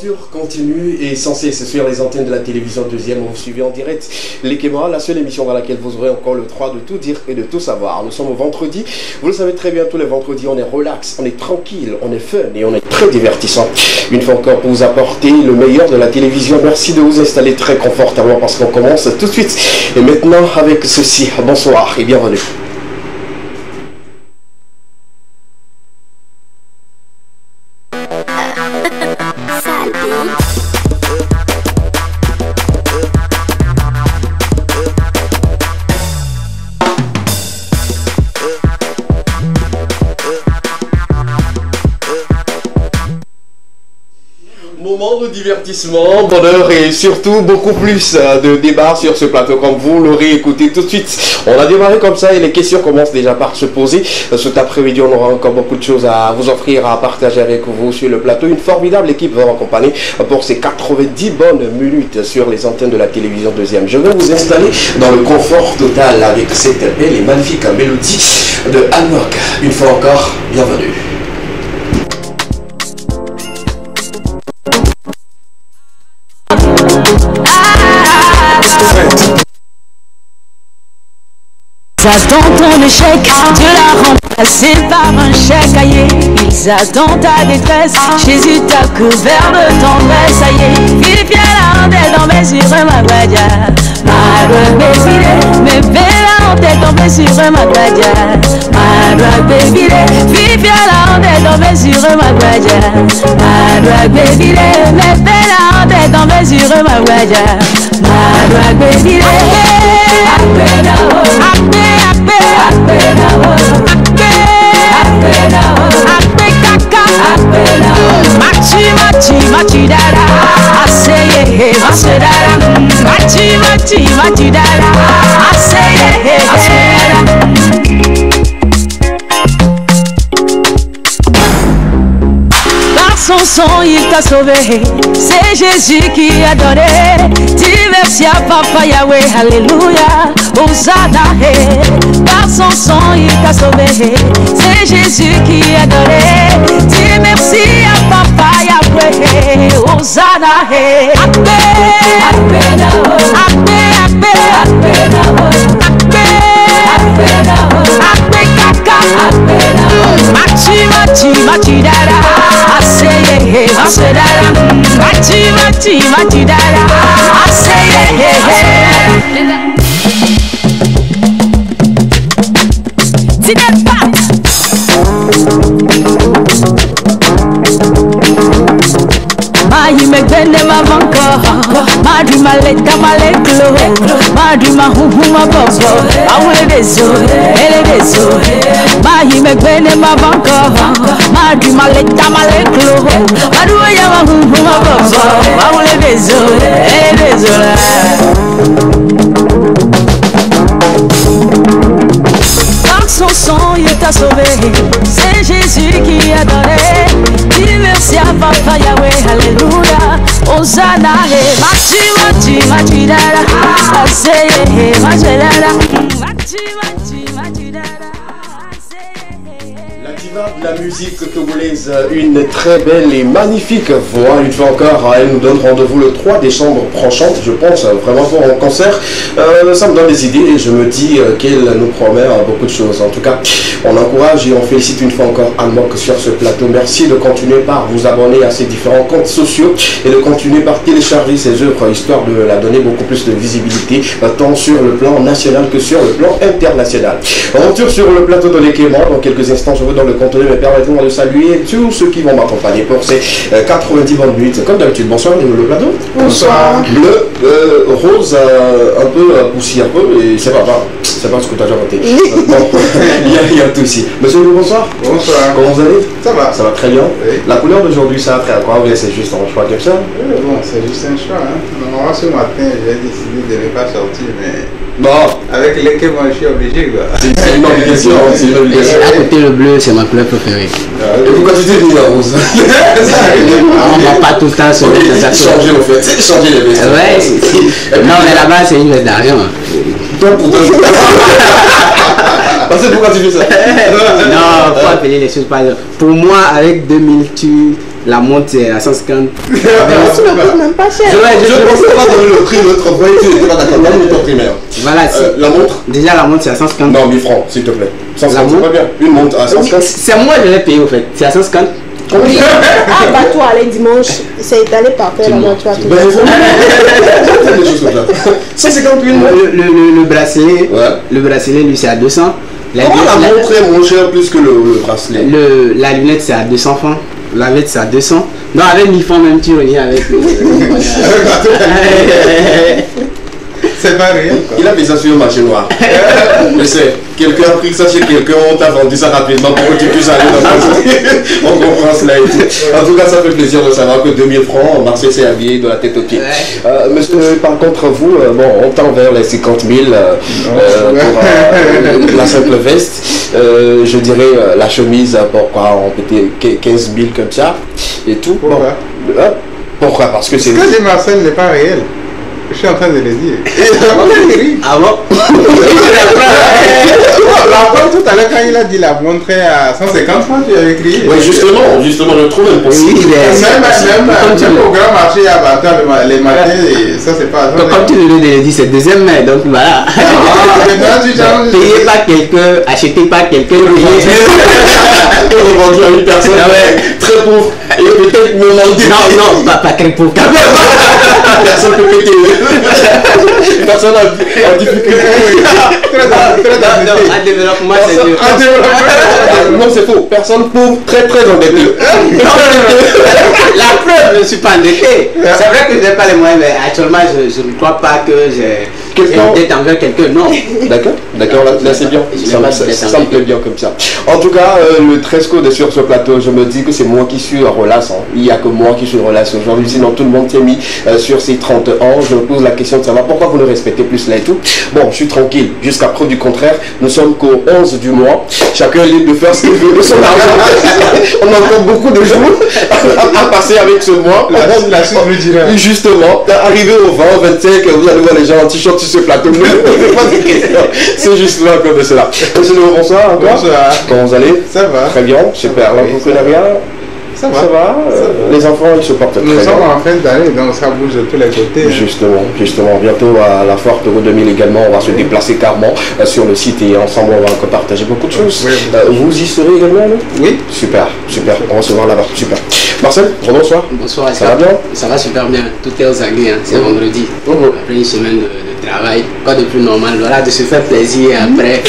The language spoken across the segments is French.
L'aventure continue et sans cesse sur les antennes de la télévision deuxième. Vous suivez en direct l'Ekema, la seule émission dans laquelle vous aurez encore le droit de tout dire et de tout savoir. Nous sommes au vendredi. Vous le savez très bien, tous les vendredis, on est relax, on est tranquille, on est fun et on est très divertissant. Une fois encore, pour vous apporter le meilleur de la télévision. Merci de vous installer très confortablement parce qu'on commence tout de suite. Et maintenant, avec ceci, bonsoir et bienvenue. Moment de divertissement, bonheur et surtout beaucoup plus de débats sur ce plateau comme vous l'aurez écouté tout de suite. On a démarré comme ça et les questions commencent déjà par se poser. Cet après-midi, on aura encore beaucoup de choses à vous offrir, à partager avec vous sur le plateau. Une formidable équipe va m'accompagner pour ces 90 bonnes minutes sur les antennes de la télévision deuxième. Je vais vous installer dans le confort total avec cette belle et magnifique mélodie de Almok. Une fois encore, bienvenue. Ils attendent ton échec, Dieu l'a remplacé par un chèque aillé. Ils attendent ta détresse, Jésus t'a couvert de tendresse, ça y est. Il vient la rondelle dans mes yeux, ma guadia. Ma drogue bébé, mes belles rondelles dans mes yeux, ma guadia. Ma drogue bébé, il vient la rondelle dans mes yeux, ma guadia. Ma drogue bébé, mes belles rondelles dans mes yeux, ma guadia. Ma drogue bébé, machi dara, aseye masedara, machi dara, aseye Par son sang il t'a sauvé, c'est Jésus qui a donné. Dis merci à Papa Yahweh, alléluia, Hosanna. Par son sang il t'a sauvé, c'est Jésus qui a donné. Dis merci à Papa Yahweh, Hosanna. Ape, ape, ape, ape, kaka, machi dara, aseye masedara, machi dara, aseye. Mahi megbene mavanko, madu maleta maleklo, madu mahuhuma bobo, awule bezo, ele bezo. Mahi megbene mavanko, madu maleta maleklo, madu ya mahuhuma bobo, awule bezo, ele bezo. Par son sang il t'a sauvé, c'est Jésus qui a donné. Dis merci à Papa Yahweh, alléluia, Hosanna. Machi dara, aseye masedara, machi dara. La diva de la musique togolaise, une très belle et magnifique voix. Une fois encore, elle nous donne rendez-vous le 3 décembre prochain. Je pense vraiment pour un concert. Ça me donne des idées et je me dis qu'elle nous promet beaucoup de choses. En tout cas, on encourage et on félicite une fois encore Almok sur ce plateau. Merci de continuer par vous abonner à ces différents comptes sociaux et de continuer par télécharger ses œuvres, histoire de la donner beaucoup plus de visibilité, tant sur le plan national que sur le plan international. On retourne sur le plateau de l'Ekema. Dans quelques instants, je vous donne le contenu, mais permettez-moi de saluer tous ceux qui vont m'accompagner pour ces 90 bonnes minutes. Comme d'habitude, bonsoir le plateau. Bonsoir. Bleu, rose, un peu poussé un peu, et c'est pas grave. C'est pas ce que tu as déjà voté. Bon, il y a tout ici. Monsieur, bonsoir. Bonsoir. Comment vous allez? Ça va. Ça va très bien. Oui. La couleur d'aujourd'hui, ça a trait à quoi? C'est juste un choix comme ça? Oui, bon, c'est juste un choix. Hein. Normalement, ce matin, j'ai décidé de ne pas sortir, mais bon. Avec l'équipe, je suis obligé. C'est une obligation. C'est une obligation. À côté, le bleu, c'est ma couleur préférée. Et pourquoi tu t'es mis la rose? On ne va pas tout le temps se mettre dans sa changer en fait. C'est changer les vestes. Ouais. Non, mais là-bas, c'est une veste d'argent. Toi, pour toi, parce que pourquoi tu fais ça? Non, faut appeler les choses par exemple. Pour moi, avec 2000, La montre c'est à 150. Ça ne coûte même pas cher. Je pensais pas donner le prix de l'autre fois et tu n'étais pas d'accord. Donne ton primaire. Voilà, La montre? déjà la montre c'est à 150. Non, 1000 francs, s'il te plaît. 150, c'est montre? pas bien. Une montre à 150. C'est moi je l'ai payé au fait, c'est à 150. Oui. Ah, bah toi, aller dimanche, c'est étalé par terre, là, tu as tout. Ben, des choses comme ça. 150 une montre. Le bracelet, Ouais. le bracelet lui c'est à 200. Comment la montre est moins chère plus que le bracelet? La lunette c'est à 200 francs. La veste c'est à 200. Non, avec 1000 francs même tu reviens avec. C'est pas réel, quoi. Il a fait ça sur le marché noir. Je sais, quelqu'un a pris ça chez quelqu'un, on t'a vendu ça rapidement pour que tu puisses aller dans la on comprend cela et tout. En tout cas, ça fait plaisir de savoir que 2000 francs, Marseille s'est habillé de la tête aux pieds. Monsieur, par contre, vous, bon, on tend vers les 50 000 pour la simple veste. Je dirais la chemise, pourquoi on peut 15 000 comme ça et tout. Pourquoi? Bon, pourquoi? Parce que c'est... Ce que dit Marcel n'est pas réel. Je suis en train de le dire. Ah bon? La fois tout à l'heure, quand il a dit la montre à 150 francs, tu avais crié. Oui, justement, je trouve impossible. Oui, Même au grand marché à Bata les matins, ça c'est pas. Comme tu le dis, c'est deuxième main, donc voilà. Maintenant, tu changes. Payez pas quelqu'un, achetez pas quelqu'un. Et revendu à une personne très pauvre. Et peut-être me mentir. Non, pas très pauvre. Personne peut péter. Personne en difficulté. Non, un développement, c'est dur. Non, c'est faux. Personne pauvre, très endettée. La preuve, je ne suis pas endetté. C'est vrai que je n'ai pas les moyens, mais actuellement, je ne crois pas que j'ai une dette envers quelqu'un. Non. D'accord, là c'est bien. Ça me plaît bien comme ça. En tout cas, le dress code est sur ce plateau. Je me dis que c'est moi qui suis en relâche. Il n'y a que moi qui suis en relâche aujourd'hui. Sinon, tout le monde s'est mis sur ces 30 ans. Je me pose la question de savoir pourquoi vous ne respectez plus cela et tout. Bon, je suis tranquille. Jusqu'à preuve du contraire, nous sommes qu'au 11 du mois. Chacun est libre de faire ce qu'il veut de son argent. On a encore beaucoup de jours à passer avec ce mois. La suite me dira. Justement, arrivé au 20, 25, vous allez voir les gens en t-shirt sur ce plateau. C'est justement comme de cela. Monsieur le bonsoir encore. Bonsoir. Comment vous allez? Ça va. Très bien, super. L'entrepreneuriat, Ça va. ça va. Les enfants, ils se portent très bien. Nous sommes en fin d'année, donc ça bouge de tous les côtés. Justement, bientôt à la Forte Euro 2000 également, on va se déplacer carrément sur le site et ensemble on va encore partager beaucoup de choses. Oui. Vous y serez également, non? Oui. Super, on va se voir là-bas, super. Marcel, bonsoir. Bonsoir, Ça va bien? Ça va super bien. Tout est aux aguets, c'est vendredi. Après une semaine de travail, quoi de plus normal, voilà, de se faire plaisir après.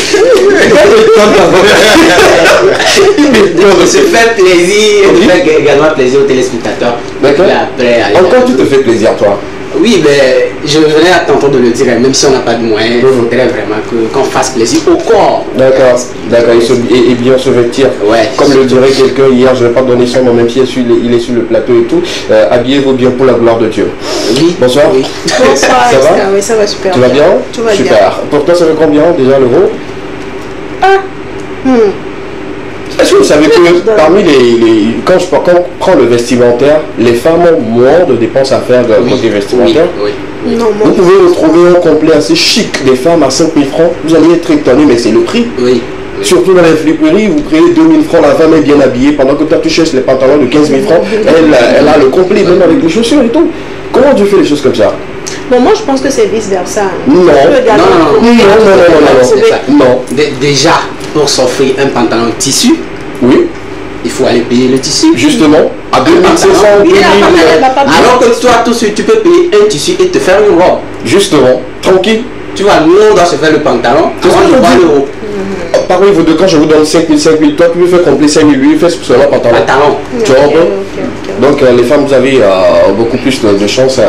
De se faire plaisir et de faire également plaisir aux téléspectateurs. D'accord. Après, Encore tu te fais plaisir, toi? Oui, mais je venais à tantôt de le dire, même si on n'a pas de moyens, il faudrait vraiment qu'on fasse plaisir au corps. D'accord, et bien se vêtir. Ouais. Comme le dirait quelqu'un hier, je ne vais pas donner son nom, même si il est sur le plateau et tout. Habillez-vous bien pour la gloire de Dieu. Oui. Bonsoir. Oui. Bonsoir, Ça va? oui, ça va super. Tu vas bien? Tout va super. bien. Pour toi, ça fait combien déjà l'euro? Est-ce que vous savez que parmi quand on prend le vestimentaire, les femmes ont moins de dépenses à faire côté vestimentaire? Oui. Non, Vous moi, pouvez retrouver un complet assez chic des femmes à 5 000 francs. Vous allez être étonné, mais c'est le prix. Oui. Surtout dans les friperies, vous prenez 2 000 francs, la femme est bien habillée, pendant que toi tu cherches les pantalons de 15 000 francs, elle a le complet, même avec les chaussures et tout. Comment tu fais les choses comme ça? bon, moi je pense que c'est vice versa. Non. Non. Déjà, pour s'offrir un pantalon tissu, Oui, il faut aller payer le tissu. justement, à 2500, Oui, la femme, elle va pas Alors que toi, tout de suite, tu peux payer un tissu et te faire une robe. justement, tranquille. Tu vois, nous, on doit se faire le pantalon. C'est ce Avant que de je voir dis. l'euro. Pareil, vous deux, quand je vous donne 5 000, toi tu peux faire complet 5 000, lui il fait seulement pantalon. Pantalon. Tu vois un peu? Ok. Donc les femmes, vous avez beaucoup plus de chance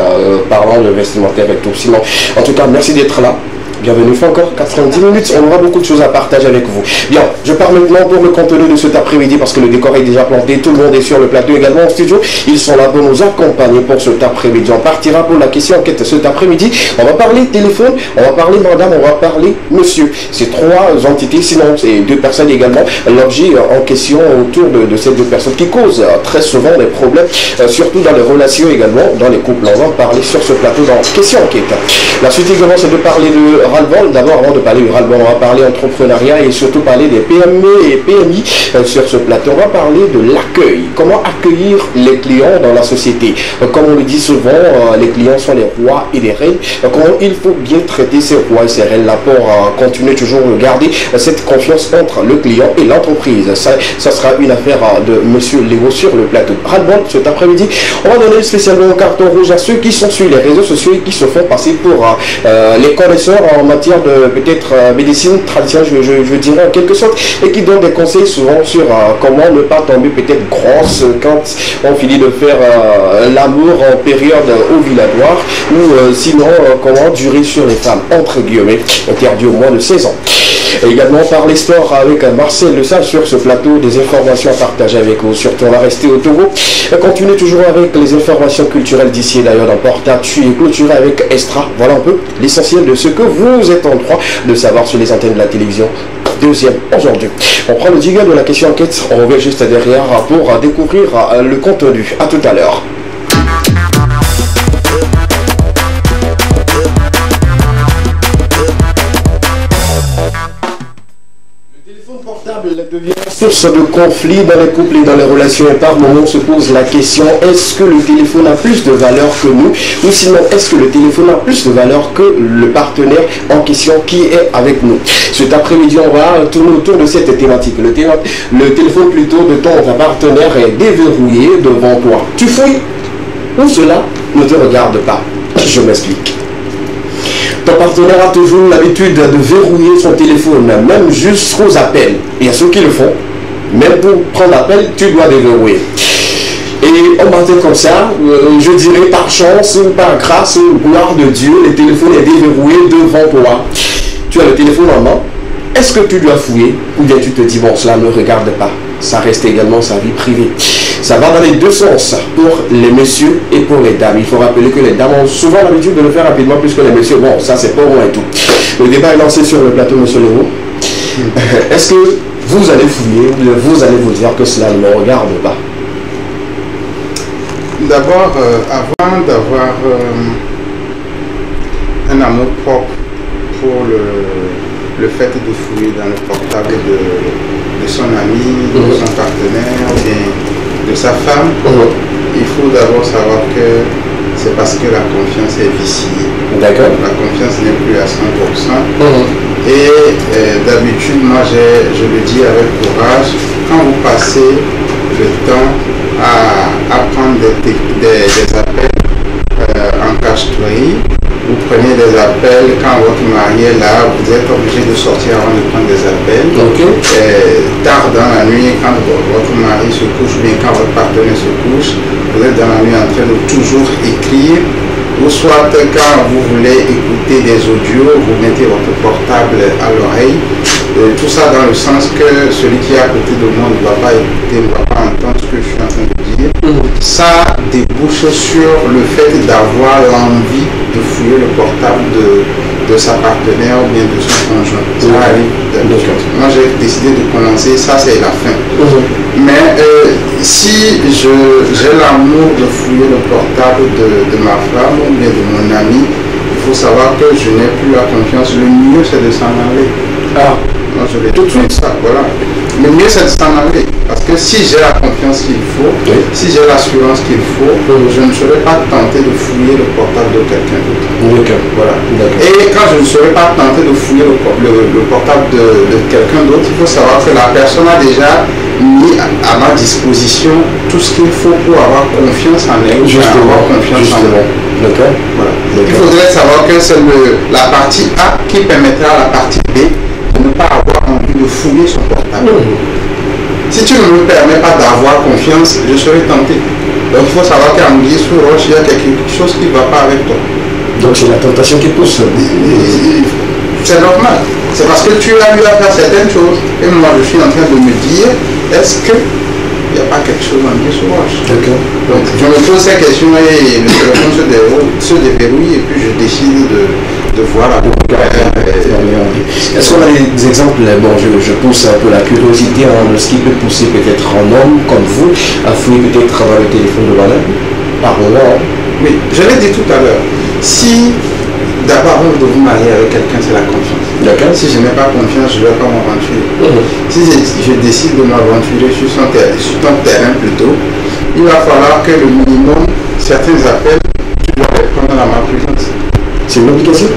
parlant de vestimentaire et tout. Sinon, en tout cas, merci d'être là. Bienvenue, il faut encore 90 minutes, on aura beaucoup de choses à partager avec vous. Bien, je pars maintenant pour le contenu de cet après-midi parce que le décor est déjà planté, tout le monde est sur le plateau également en studio. Ils sont là pour nous accompagner pour cet après-midi. On partira pour la question enquête cet après-midi. On va parler téléphone, on va parler madame, on va parler monsieur. C'est trois entités, sinon c'est deux personnes également. L'objet en question autour de ces deux personnes qui causent très souvent des problèmes, surtout dans les relations également, dans les couples. On va en parler sur ce plateau dans question enquête. La suite également c'est de parler de ras-le-bol. D'abord, avant de parler du ras-le-bol, on va parler entrepreneuriat et surtout parler des PME et PMI sur ce plateau. On va parler de l'accueil. Comment accueillir les clients dans la société? Comme on le dit souvent, les clients sont les rois et les reines. Comment il faut bien traiter ces rois et ces reines-là pour continuer toujours à garder cette confiance entre le client et l'entreprise. Ça sera une affaire de Monsieur Léo sur le plateau. Ras-le-bol cet après-midi. On va donner spécialement un carton rouge à ceux qui sont sur les réseaux sociaux et qui se font passer pour les connaisseurs en matière de peut-être médecine traditionnelle, je dirais en quelque sorte, et qui donnent des conseils souvent sur comment ne pas tomber peut-être grosse quand on finit de faire l'amour en période ovulatoire ou sinon comment durer sur les femmes, entre guillemets, interdit au moins de 16 ans. Et également par les sports avec Marcel Le Sage sur ce plateau, des informations à partager avec vous. Surtout, on va rester au Togo. Continuez toujours avec les informations culturelles d'ici et d'ailleurs dans Portatu et clôturer avec Estra. Voilà un peu l'essentiel de ce que vous êtes en droit de savoir sur les antennes de la télévision. Deuxième aujourd'hui. On prend le jingle de la question enquête. On revient juste derrière pour découvrir le contenu. À tout à l'heure. Devient source de conflit dans les couples et dans les relations. Et par moment, on se pose la question, est-ce que le téléphone a plus de valeur que nous? Ou sinon, est-ce que le téléphone a plus de valeur que le partenaire en question qui est avec nous? Cet après-midi, on va tourner autour de cette thématique. Le téléphone plutôt de ton partenaire est déverrouillé devant toi. Tu fouilles ou cela ne te regarde pas? Je m'explique. Ton partenaire a toujours l'habitude de verrouiller son téléphone, même jusqu'aux appels. Il y a ceux qui le font. Même pour prendre l'appel, tu dois déverrouiller. Et on partait comme ça, je dirais par chance ou par grâce ou gloire de Dieu, le téléphone est déverrouillé devant toi. Tu as le téléphone en main. Est-ce que tu dois fouiller ou bien tu te dis, bon, cela ne me regarde pas? Ça reste également sa vie privée. Ça va dans les deux sens pour les messieurs et pour les dames. Il faut rappeler que les dames ont souvent l'habitude de le faire rapidement puisque les messieurs, bon, ça c'est pas moi et tout. Le débat est lancé sur le plateau, monsieur Léo. Est-ce que vous allez fouiller ou vous allez vous dire que cela ne me regarde pas? D'abord, avant d'avoir un amour propre pour le fait de fouiller dans le portable de son ami, de son partenaire, ou bien de sa femme, il faut d'abord savoir que c'est parce que la confiance est viciée. D'accord. La confiance n'est plus à 100%. Et d'habitude, moi je le dis avec courage, quand vous passez le temps à prendre des appels en cache-touille, vous prenez des appels quand votre mari est là, vous êtes obligé de sortir avant de prendre des appels. Tard dans la nuit, quand votre mari se couche, ou bien quand votre partenaire se couche, vous êtes dans la nuit en train de toujours écrire, ou soit quand vous voulez écouter des audios, vous mettez votre portable à l'oreille. Tout ça dans le sens que celui qui est à côté de moi ne va pas écouter, ne va pas entendre ce que je suis en train de dire. Ça débouche sur le fait d'avoir l'envie de fouiller le portable de sa partenaire ou bien de son conjoint. Ça arrive d'habitude. Moi j'ai décidé de commencer, ça c'est la fin. Mais si j'ai l'amour de fouiller le portable de ma femme ou bien de mon ami, il faut savoir que je n'ai plus la confiance. Le mieux c'est de s'en aller. Moi je vais tout de suite ça, voilà. Le mieux c'est de s'en aller. Parce que si j'ai la confiance qu'il faut, si j'ai l'assurance qu'il faut, je ne serai pas tenté de fouiller le portable de quelqu'un d'autre. Voilà. Et quand je ne serai pas tenté de fouiller le portable de quelqu'un d'autre, il faut savoir que la personne a déjà mis à ma disposition tout ce qu'il faut pour avoir confiance en elle, avoir confiance en elle. Voilà. Il faudrait savoir que c'est la partie A qui permettra à la partie B de ne pas avoir envie de fouiller son portable. Si tu ne me permets pas d'avoir confiance, je serai tenté. Donc il faut savoir qu'à Mouillé sous roche, il y a quelque chose qui ne va pas avec toi. Donc c'est la tentation qui pousse. C'est normal. C'est parce que tu as eu à faire certaines choses. Et moi je suis en train de me dire, est-ce qu'il n'y a pas quelque chose en Mouillé sous roche? Donc je me pose ces questions et le téléphone se déverrouille et puis je décide de voir la Est-ce qu'on a des exemples? Bon, je pousse un peu la curiosité de ce qui peut pousser peut-être un homme comme vous à fouiller peut-être dans le téléphone de madame par moment. Oui, je l'ai dit tout à l'heure. Si d'abord, avant de vous marier avec quelqu'un, c'est la confiance. D'accord. Si je n'ai pas confiance, je ne vais pas m'aventurer. Si je décide de m'aventurer sur ton terrain plutôt, il va falloir que le minimum, certains appels, tu dois les prendre dans ma présence. C'est une obligation?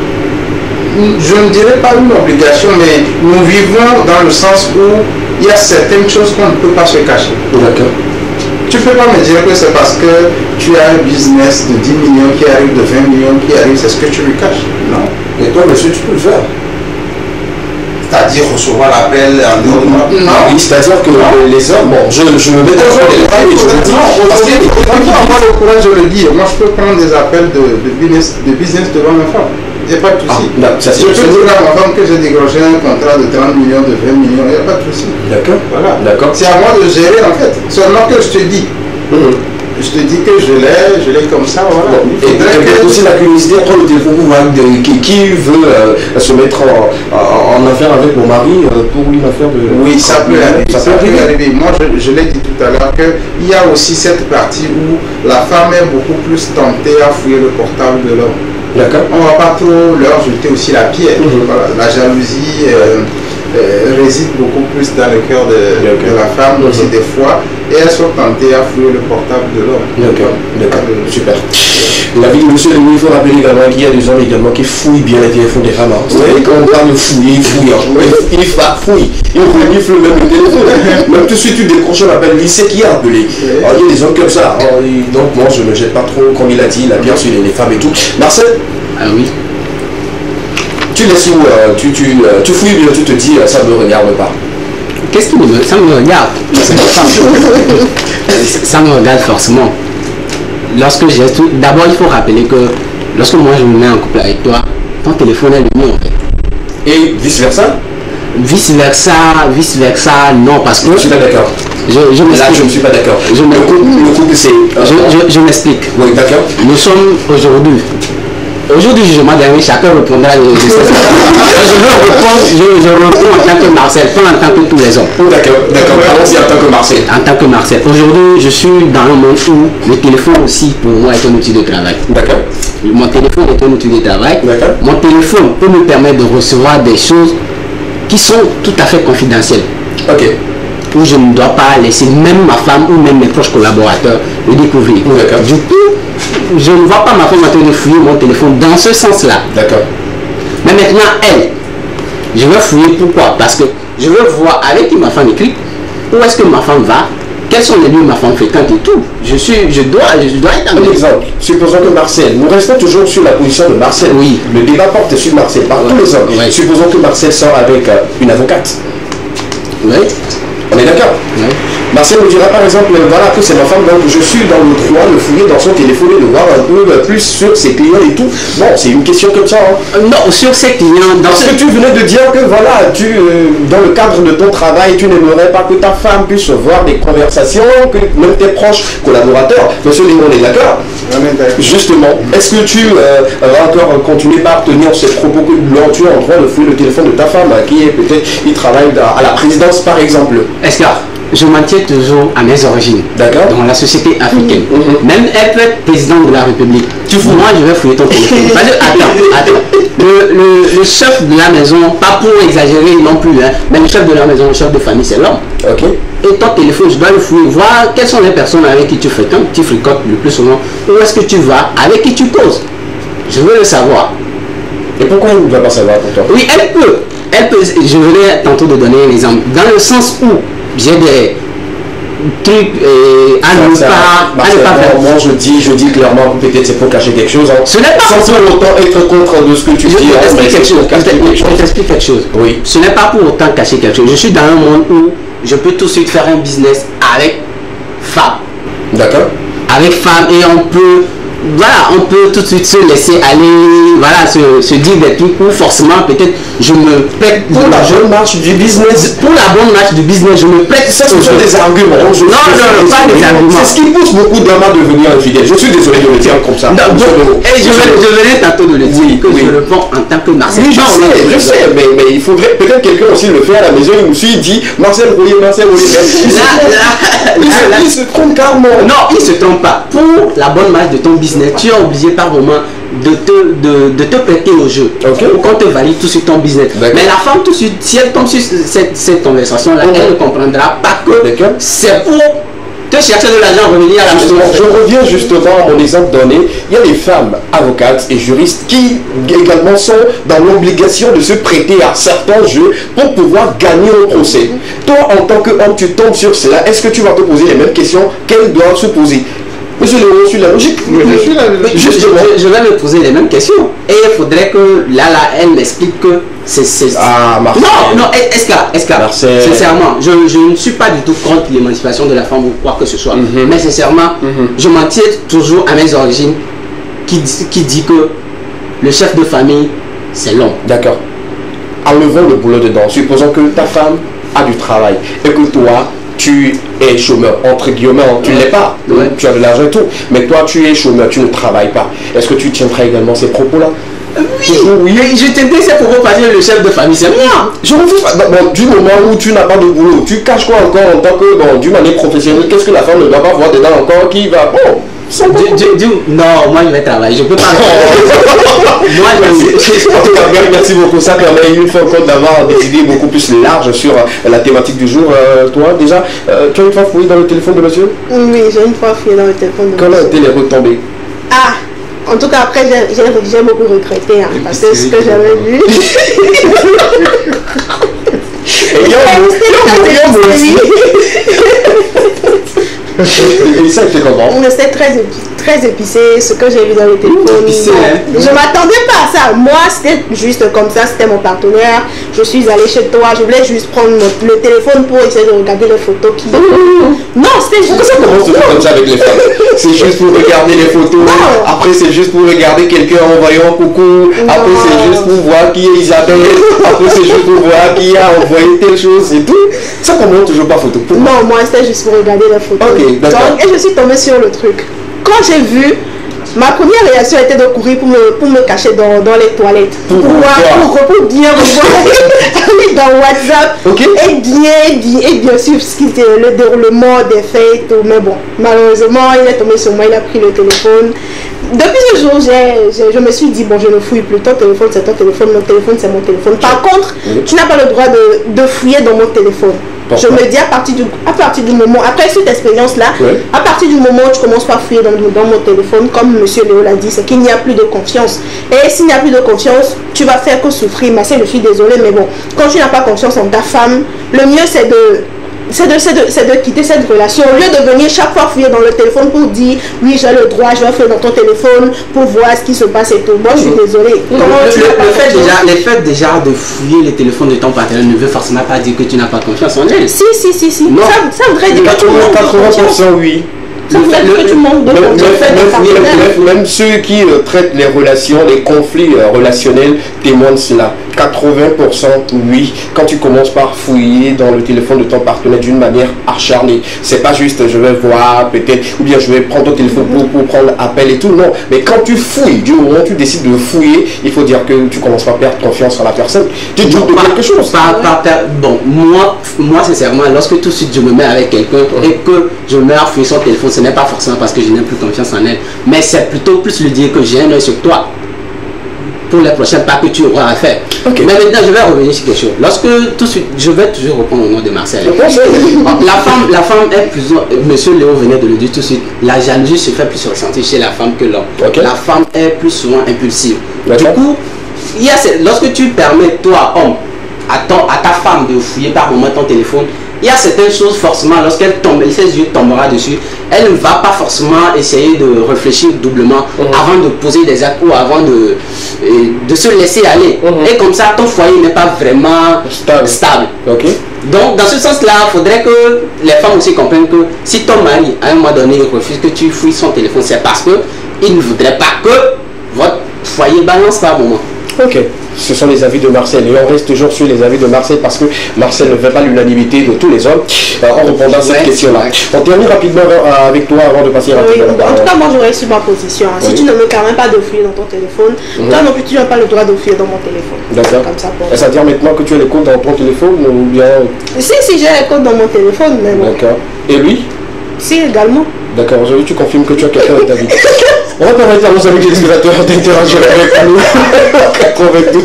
Je ne dirais pas une obligation, mais nous vivons dans le sens où il y a certaines choses qu'on ne peut pas se cacher. D'accord. Tu ne peux pas me dire que c'est parce que tu as un business de 10 millions qui arrive, de 20 millions qui arrive, c'est ce que tu lui caches. Non. Et toi, monsieur, tu peux le faire. C'est-à-dire recevoir l'appel en dehors de moi. Non. Oui, c'est-à-dire que les hommes, bon, je me mets dans les détails, mais je le dis. Parce que moi, le courage, je le dis. Moi, je peux prendre des appels de business devant ma femme. Il n'y a pas de souci. Je peux dire à ma femme que j'ai décroché un contrat de 30 millions, de 20 millions, il n'y a pas de souci. D'accord. Voilà. D'accord. C'est à moi de gérer en fait. Seulement que je te dis. Je te dis que je l'ai comme ça, voilà. Et peut-être aussi la curiosité, prendre le téléphone pour voir qui veut se mettre en affaire avec mon mari pour une affaire de... Oui, ça peut arriver. Ça peut arriver. Moi, je l'ai dit tout à l'heure qu'il y a aussi cette partie où la femme est beaucoup plus tentée à fouiller le portable de l'homme. D'accord. On ne va pas trop leur jeter aussi la pierre. Voilà. La jalousie réside beaucoup plus dans le cœur de la femme aussi des fois, et elles sont tentées à fouiller le portable de l'homme. D'accord. Super. La vie de monsieur le ministre, il faut rappeler également qu'il y a des hommes également qui fouillent bien les téléphones des femmes. Oui. Quand on parle de fouiller, il fouille. Il renifle même le téléphone. Même tout de suite, tu décroches l'appel, il sait qui a appelé. Alors, il y a des hommes comme ça. Alors, donc moi, je ne me jette pas trop, comme il a dit, la pierre sur les femmes et tout. Marcel? Ah oui. Tu laisses où tu fouilles bien, tu te dis ça ne me regarde pas. Qu'est-ce qui me... Ça me regarde. Ça me regarde forcément. Lorsque j'ai tout... D'abord, il faut rappeler que lorsque moi je me mets en couple avec toi, ton téléphone est le mien en fait. Et vice-versa? Vice-versa, non, parce que... Je suis pas d'accord. Je ne suis pas d'accord. Le couple, c'est... Je m'explique. Oui, d'accord. Nous sommes aujourd'hui, jugement dernier, chacun répondra de je réponds en tant que Marcel, pas en tant que tous les hommes. D'accord. Allons-y en tant que Marcel. En tant que Marcel. Aujourd'hui, je suis dans un monde où le téléphone aussi, pour moi, est un outil de travail. D'accord. Mon téléphone est un outil de travail. D'accord. Mon téléphone peut me permettre de recevoir des choses qui sont tout à fait confidentielles. Ok. Où je ne dois pas laisser même ma femme ou même mes proches collaborateurs le découvrir. D'accord. Du coup, je ne vois pas ma femme en train de fouiller mon téléphone dans ce sens-là. D'accord. Mais maintenant, elle, je vais fouiller. Pourquoi? Parce que je veux voir avec qui ma femme écrit, où est-ce que ma femme va, quels sont les lieux où ma femme fréquente et tout. Je dois être Un exemple. Supposons que Marcel, nous restons toujours sur la position de Marcel. Oui. Le débat porte sur Marcel, par tous les hommes. Oui. Supposons que Marcel sort avec une avocate. Oui. On est d'accord? Oui. Marcel me dira par exemple, voilà que c'est ma femme, donc je suis dans le droit de fouiller dans son téléphone et de voir un peu plus sur ses clients et tout. Bon, c'est une question comme ça. Hein. Non, sur ses clients... Parce que tu venais de dire que voilà, dans le cadre de ton travail, tu n'aimerais pas que ta femme puisse voir des conversations, que même tes proches collaborateurs. Monsieur Léon, on est d'accord? Justement, est-ce que tu vas encore continuer par tenir ces propos que tu es en train de fouiller le téléphone de ta femme, qui est peut-être, il travaille à la présidence par exemple? Est-ce que je maintiens toujours à mes origines. D'accord. Dans la société africaine. Même elle peut être présidente de la République. Moi, je vais fouiller ton téléphone. Parce que, attends. Le chef de la maison, pas pour exagérer non plus, hein, mais le chef de la maison, le chef de famille, c'est l'homme. Ok. Et ton téléphone, je dois le fouiller, voir quelles sont les personnes avec qui tu fréquentes le plus souvent. Où est-ce que tu vas, avec qui tu causes. Je veux le savoir. Et pourquoi elle ne va pas savoir pour toi? Oui, elle peut. Je venais tantôt de donner un exemple. Dans le sens où j'ai des trucs à ne pas faire. Moi je dis clairement que peut-être c'est pour cacher quelque chose. Hein. Ce n'est pas sans pour autant être contre de ce que tu dis. Je t'explique quelque chose. Oui. Ce n'est pas pour autant cacher quelque chose. Je suis dans un monde où je peux tout de suite faire un business avec femme. D'accord. Avec femme et on peut tout de suite se laisser aller, voilà, se dire des trucs où forcément peut-être je me prête pour la bonne marche du business. Pour la bonne marche du business, je me prête. Ça, ce sont des arguments. Non, pas des arguments. C'est ce qui pousse beaucoup d'hommes à devenir infidèles. Je suis désolé de le dire comme ça. Et je venais tantôt de le dire que je le prends en tant que Marcel. Oui, je sais, mais il faudrait peut-être quelqu'un aussi le faire à la maison. Il aussi dit Marcel Roulier. Il se trompe carrément. Non, il se trompe pas. Pour la bonne marche de ton business, tu es obligé par moment de te prêter au jeu. Pour qu'on te valide tout de suite ton business. Mais la femme, tout de suite, si elle tombe sur cette conversation-là, elle ne comprendra pas que c'est pour te chercher de l'argent, revenir à la maison. Je reviens justement à mon exemple donné. Il y a des femmes avocates et juristes qui également sont dans l'obligation de se prêter à certains jeux pour pouvoir gagner au procès. Toi, en tant qu'homme, tu tombes sur cela. Est-ce que tu vas te poser les mêmes questions qu'elle doit se poser? Monsieur Léo, sur la logique. Je vais me poser les mêmes questions. Et il faudrait que là, elle m'explique que c'est... Ah, Marcel. Non, Esca, sincèrement, je ne suis pas du tout contre l'émancipation de la femme ou quoi que ce soit. Mais sincèrement, je m'en tiens toujours à mes origines qui dit que le chef de famille, c'est l'homme. D'accord. Enlevons le boulot dedans. Supposons que ta femme a du travail et que toi, tu es chômeur, entre guillemets, tu ne l'es pas, tu as de l'argent et tout, mais toi tu es chômeur, tu ne travailles pas. Est-ce que tu tiendrais également ces propos-là? Oui, je tiendrai ces propos parce que le chef de famille, c'est moi. Je refuse pas. Bon, du moment où tu n'as pas de boulot, tu caches quoi encore en tant que, d'une manière professionnelle? Qu'est-ce que la femme ne doit pas voir dedans encore qui va... Bon, non, moi je vais travailler, je peux pas. Moi en tout cas, merci beaucoup. Ça permet une fois encore d'avoir des idées beaucoup plus larges sur la thématique du jour. Toi, déjà, tu as une fois fouillé dans le téléphone de monsieur? Oui, j'ai une fois fouillé dans le téléphone de monsieur. Quand ont été les retombées? Ah, en tout cas, après, j'ai beaucoup regretté, hein, parce que ce que j'avais vu... Et ça était comment? C'était très épicé, ce que j'ai vu dans le téléphone. Je m'attendais pas à ça. Moi, c'était juste comme ça, c'était mon partenaire. Je suis allée chez toi, je voulais juste prendre le téléphone pour essayer de regarder les photos qui... Non, c'était juste... Pourquoi ça commence toujours comme ça avec les femmes? C'est juste pour regarder les photos. Non. Après, c'est juste pour regarder quelqu'un en envoyant coucou. Après, c'est juste pour voir qui est Isabelle. Après, c'est juste pour voir qui a envoyé telle chose et tout. Ça commence toujours par photo. Non, moi, c'était juste pour regarder les photos. Ok, d'accord. Et je suis tombée sur le truc. Quand j'ai vu, ma première réaction était de courir pour me cacher dans les toilettes. Pour bien voir dans WhatsApp. Et bien sûr, ce qui était le déroulement des faits et tout. Mais bon, malheureusement, il est tombé sur moi, il a pris le téléphone. Depuis ce jour, je me suis dit, bon, je ne fouille plus. Ton téléphone, c'est ton téléphone, mon téléphone, c'est mon téléphone. Par contre, tu n'as pas le droit de fouiller dans mon téléphone. Je me dis à partir du moment, après cette expérience-là, à partir du moment où tu commences pas à fouiller dans mon téléphone, comme monsieur Léo l'a dit, c'est qu'il n'y a plus de confiance. Et s'il n'y a plus de confiance, tu vas faire que souffrir. Mais je suis désolée, mais bon, quand tu n'as pas confiance en ta femme, le mieux c'est de quitter cette relation au lieu de venir chaque fois fouiller dans le téléphone pour dire oui j'ai le droit, je vais fouiller dans ton téléphone pour voir ce qui se passe et tout. Moi je suis désolée. Le fait déjà de fouiller les téléphones de ton partenaire ne veut forcément pas dire que tu n'as pas confiance en elle. Si. Non. Ça voudrait dire que tu manques de confiance. Oui. Ça voudrait dire que tu manques de confiance. Même ceux qui traitent les relations, les conflits relationnels témoignent cela. 80% oui, quand tu commences par fouiller dans le téléphone de ton partenaire d'une manière acharnée. C'est pas juste je vais voir peut-être, ou bien je vais prendre ton téléphone pour prendre appel et tout, non. Mais quand tu fouilles, du moment où tu décides de fouiller, il faut dire que tu commences par perdre confiance en la personne. Tu doutes de quelque chose. Bon, moi sincèrement, lorsque tout de suite je me mets avec quelqu'un et que je me mets à fouiller son téléphone, ce n'est pas forcément parce que je n'ai plus confiance en elle, mais c'est plutôt plus le dire que j'ai un œil sur toi. Pour les prochains pas que tu auras à faire. Mais maintenant, je vais revenir sur quelque chose. Lorsque tout de suite, je vais toujours reprendre le nom de Marcel. La femme est plus... Monsieur Léo venait de le dire tout de suite. La jalousie se fait plus ressentir chez la femme que l'homme. La femme est plus souvent impulsive. Du coup, lorsque tu permets, toi, homme, à ta femme de fouiller par moment ton téléphone, il y a certaines choses forcément, lorsqu'elle tombe, ses yeux tombera dessus, elle ne va pas forcément essayer de réfléchir doublement avant de poser des actes ou avant de se laisser aller. Et comme ça, ton foyer n'est pas vraiment stable. Donc, dans ce sens-là, il faudrait que les femmes aussi comprennent que si ton mari, à un moment donné, refuse que tu fouilles son téléphone, c'est parce qu'il ne voudrait pas que votre foyer balance par moment. Ce sont les avis de Marcel et on reste toujours sur les avis de Marcel parce que Marcel ne fait pas l'unanimité de tous les hommes en répondant à cette question-là. On termine rapidement avec toi avant de passer rapidement. En tout cas, moi j'aurais su ma position. Si tu ne me permets pas de fouiller dans ton téléphone, toi non plus tu n'as pas le droit de fouiller dans mon téléphone. D'accord. Est-ce à dire maintenant que tu as les comptes dans ton téléphone ou bien... Si j'ai les comptes dans mon téléphone, mais bon. D'accord. Et lui? Si, également. D'accord. Aujourd'hui tu confirmes que tu as quelqu'un avec ta vie. On va permettre à nos amis téléspectateurs d'interagir avec nous. 92,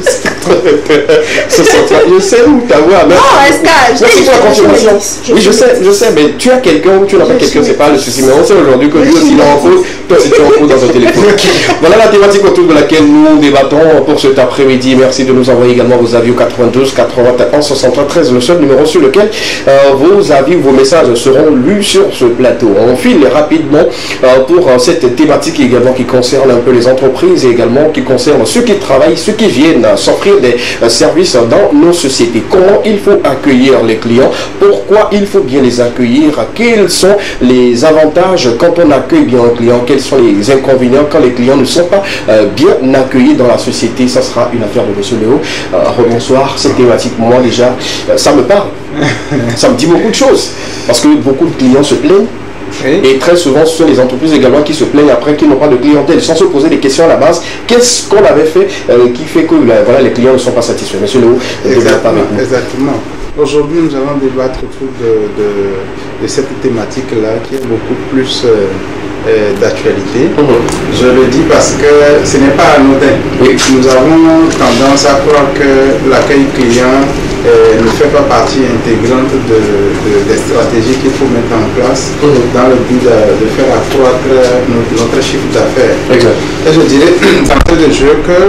63. Je sais où ta voix. Non, merci pour la confirmation. Oui, je sais, mais tu as quelqu'un ou tu n'as pas quelqu'un, c'est pas le souci. Mais on sait aujourd'hui que lui aussi il est en pause, toi aussi tu es en pause dans ton téléphone. Voilà la thématique autour de laquelle nous débattons pour cet après-midi. Merci de nous envoyer également vos avis au 92 81 63 13, le seul numéro sur lequel vos avis ou vos messages seront lus sur ce plateau. On file rapidement pour cette thématique également qui concerne un peu les entreprises et également qui concerne ceux qui travaillent, ceux qui viennent s'offrir des services dans nos sociétés. Comment il faut accueillir les clients, pourquoi il faut bien les accueillir, quels sont les avantages quand on accueille bien un client, quels sont les inconvénients quand les clients ne sont pas bien accueillis dans la société. Ça sera une affaire de monsieur Léo. Bonsoir, cette thématique, moi déjà, ça me parle. Ça me dit beaucoup de choses parce que beaucoup de clients se plaignent. Oui. Et très souvent, ce sont les entreprises également qui se plaignent après qu'ils n'ont pas de clientèle, sans se poser des questions à la base. Qu'est-ce qu'on avait fait qui fait que voilà, les clients ne sont pas satisfaits? Monsieur Léo, exactement. Aujourd'hui, nous allons débattre autour de cette thématique-là qui est beaucoup plus d'actualité. Je le dis parce que ce n'est pas anodin. Oui. Nous avons tendance à croire que l'accueil client ne fait pas partie intégrante des stratégies qu'il faut mettre en place dans le but de faire accroître notre chiffre d'affaires. Et je dirais d'entrée de jeu que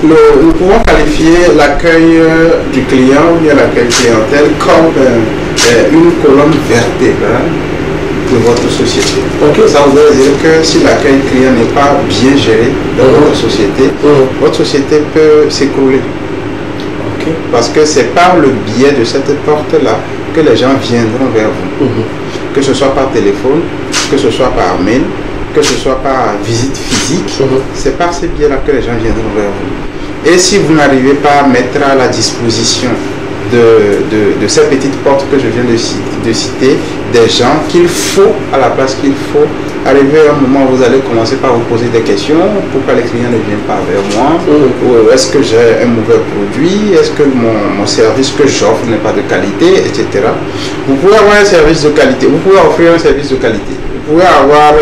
nous pouvons qualifier l'accueil du client ou bien l'accueil clientèle comme une colonne vertébrale de votre société. Ça voudrait dire que si l'accueil client n'est pas bien géré dans votre société peut s'écrouler. Parce que c'est par le biais de cette porte-là que les gens viendront vers vous. Que ce soit par téléphone, que ce soit par mail, que ce soit par visite physique, c'est par ces biais-là que les gens viendront vers vous. Et si vous n'arrivez pas à mettre à la disposition de ces petites portes que je viens de citer, des gens qu'il faut, à la place qu'il faut, arriver à un moment où vous allez commencer par vous poser des questions. Pourquoi les clients ne viennent pas vers moi? Ou est-ce que j'ai un mauvais produit? Est-ce que mon service que j'offre n'est pas de qualité, etc. Vous pouvez avoir un service de qualité, vous pouvez offrir un service de qualité, vous pouvez avoir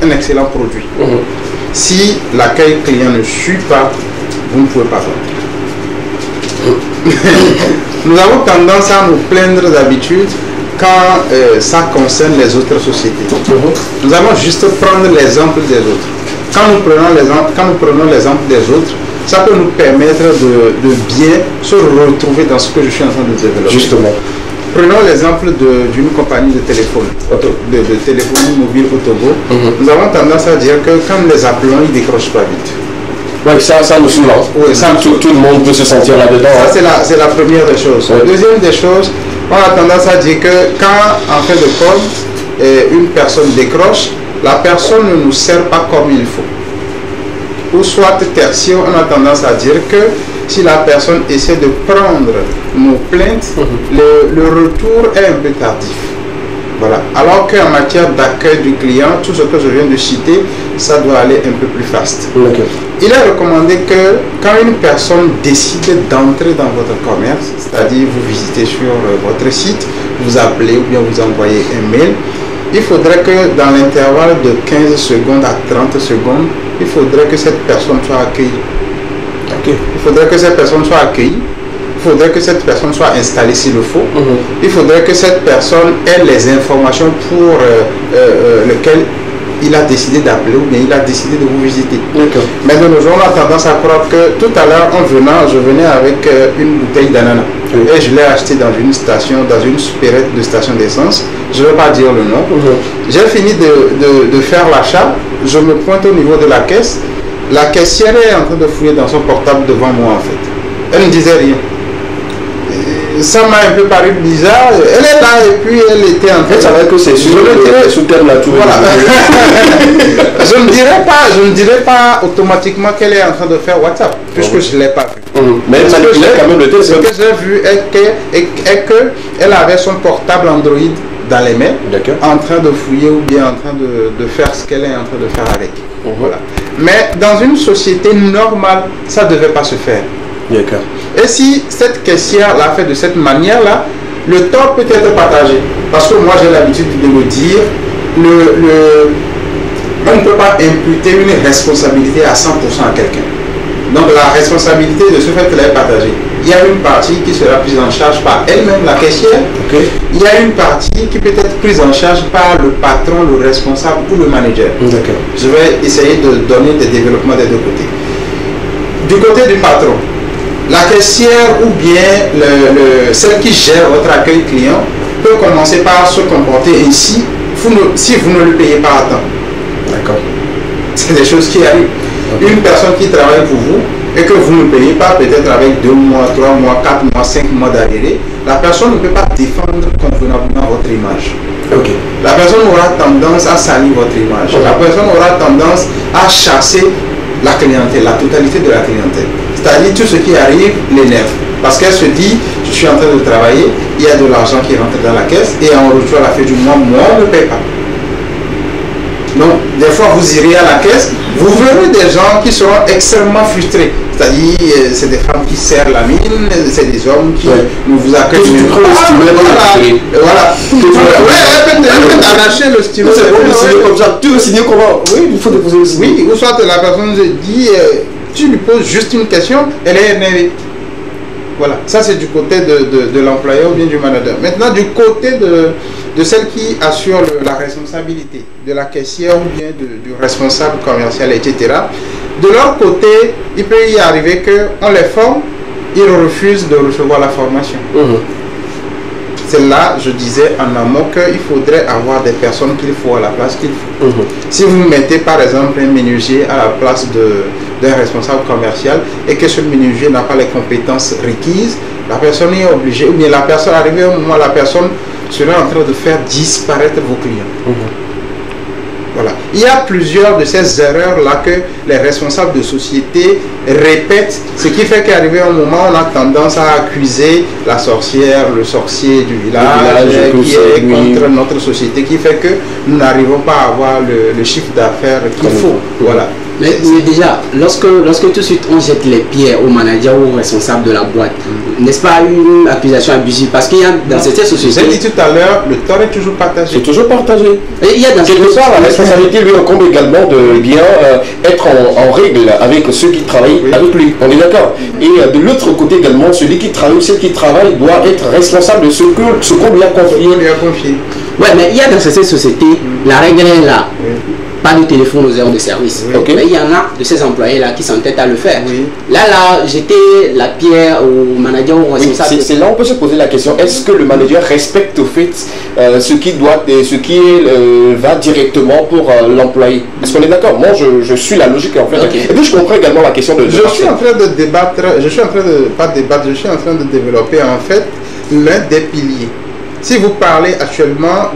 un excellent produit. Si l'accueil client ne suit pas, vous ne pouvez pas vendre. Nous avons tendance à nous plaindre d'habitude quand ça concerne les autres sociétés. Nous allons juste prendre l'exemple des autres. Quand nous prenons l'exemple des autres, ça peut nous permettre de bien se retrouver dans ce que je suis en train de développer. Justement. Prenons l'exemple d'une compagnie de téléphone, de téléphonie mobile au Togo. Nous avons tendance à dire que quand nous les appelons, ils ne décrochent pas vite. Oui, ça nous soulage. Oui, tout le monde peut se sentir là-dedans. Ça, c'est la première des choses. La deuxième des choses, on a tendance à dire que quand, en fin de compte, une personne décroche, la personne ne nous sert pas comme il faut. Ou soit tertiaire, on a tendance à dire que si la personne essaie de prendre nos plaintes, le retour est un peu tardif. Voilà. Alors qu'en matière d'accueil du client, tout ce que je viens de citer, ça doit aller un peu plus fast. Il est recommandé que quand une personne décide d'entrer dans votre commerce, c'est-à-dire vous visitez sur votre site, vous appelez ou bien vous envoyez un mail, il faudrait que dans l'intervalle de 15 secondes à 30 secondes, il faudrait que cette personne soit accueillie. Il faudrait que cette personne soit accueillie. Il faudrait que cette personne soit installée s'il le faut. Il faudrait que cette personne ait les informations pour lesquelles il a décidé d'appeler ou bien il a décidé de vous visiter. Mais de nos jours, on a tendance à croire que tout à l'heure, en venant, je venais avec une bouteille d'ananas. Et je l'ai acheté dans une station, dans une supérette de station d'essence. Je ne vais pas dire le nom. J'ai fini de faire l'achat. Je me pointe au niveau de la caisse. La caissière est en train de fouiller dans son portable devant moi en fait. Elle ne disait rien. Ça m'a un peu paru bizarre. Elle est là et puis elle était en train de... Ça veut dire que c'est sous terre là tout. Voilà. Je ne dirais pas automatiquement qu'elle est en train de faire WhatsApp, puisque je ne l'ai pas vu. Mais ce que j'ai vu est qu'elle avait son portable Android dans les mains, en train de fouiller ou bien en train de faire ce qu'elle est en train de faire avec. Voilà. Mais dans une société normale, ça ne devait pas se faire. Et si cette caissière l'a fait de cette manière-là, le tort peut être partagé. Parce que moi, j'ai l'habitude de me dire, on ne peut pas imputer une responsabilité à 100% à quelqu'un. Donc la responsabilité de ce fait qu'elle est partagée. Il y a une partie qui sera prise en charge par elle-même, la caissière. Il y a une partie qui peut être prise en charge par le patron, le responsable ou le manager. Je vais essayer de donner des développements des deux côtés. Du côté du patron, la caissière ou bien celle qui gère votre accueil client peut commencer par se comporter ainsi si vous ne le payez pas à temps. D'accord. C'est des choses qui arrivent. Une personne qui travaille pour vous et que vous ne payez pas, peut-être avec 2 mois, 3 mois, 4 mois, 5 mois d'arrêt, la personne ne peut pas défendre convenablement votre image. La personne aura tendance à salir votre image. La personne aura tendance à chasser la clientèle, la totalité de la clientèle. C'est-à-dire tout ce qui arrive l'énerve. Parce qu'elle se dit, je suis en train de travailler, il y a de l'argent qui rentre dans la caisse et en retour à la fin du mois, moi on ne paye pas. Donc, des fois, vous irez à la caisse, vous verrez des gens qui seront extrêmement frustrés. C'est-à-dire, c'est des femmes qui serrent la mine, c'est des hommes qui ne vous accueillent pas. Voilà. Elle peut arracher le stylo. C'est bon de signer comme ça. Tu veux signer comment? Oui, il faut déposer le stylo. Oui, ou soit la personne se dit, tu lui poses juste une question, elle est énervée. Voilà, ça c'est du côté de l'employeur ou bien du manager. Maintenant, du côté de celle qui assure la responsabilité, de la caissière ou bien du responsable commercial, etc. De leur côté, il peut y arriver qu'on les forme, ils refusent de recevoir la formation. C'est là, je disais en amont qu'il faudrait avoir des personnes qu'il faut à la place qu'il faut. Si vous mettez par exemple un menuisier à la place d'un responsable commercial et que ce menuisier n'a pas les compétences requises, la personne est obligée, ou bien la personne, arrivé au moment, la personne serait en train de faire disparaître vos clients. Voilà. Il y a plusieurs de ces erreurs-là que les responsables de société répètent, ce qui fait qu'arrivé un moment, on a tendance à accuser la sorcière, le sorcier du village qui est contre notre société, qui fait que nous n'arrivons pas à avoir le chiffre d'affaires qu'il faut. Voilà. Mais déjà, lorsque tout de suite on jette les pierres au manager ou au responsable de la boîte, n'est-ce pas une accusation abusive? Parce qu'il y a dans cette société... J'ai dit tout à l'heure, le tort est toujours partagé. C'est toujours partagé. Et il y a dans quelque part, la responsabilité lui incombe également de bien être en règle avec ceux qui travaillent avec lui. On est d'accord. Et de l'autre côté également, celui qui travaille ou celle qui travaille doit être responsable de ce qu'on lui a confié. Ouais, mais il y a dans cette société, la règle est là. Pas de téléphone aux heures de service. Mais il y en a de ces employés-là qui s'entêtent à le faire. Là, jeter la pierre au manager ou au responsable. C'est là où on peut se poser la question, est-ce que le manager respecte au fait ce qui va directement pour l'employé? Est-ce qu'on est d'accord? Moi, je suis la logique en fait. Et puis je comprends également la question de... Je suis en train de débattre, je suis en train de développer en fait l'un des piliers. Si vous parlez actuellement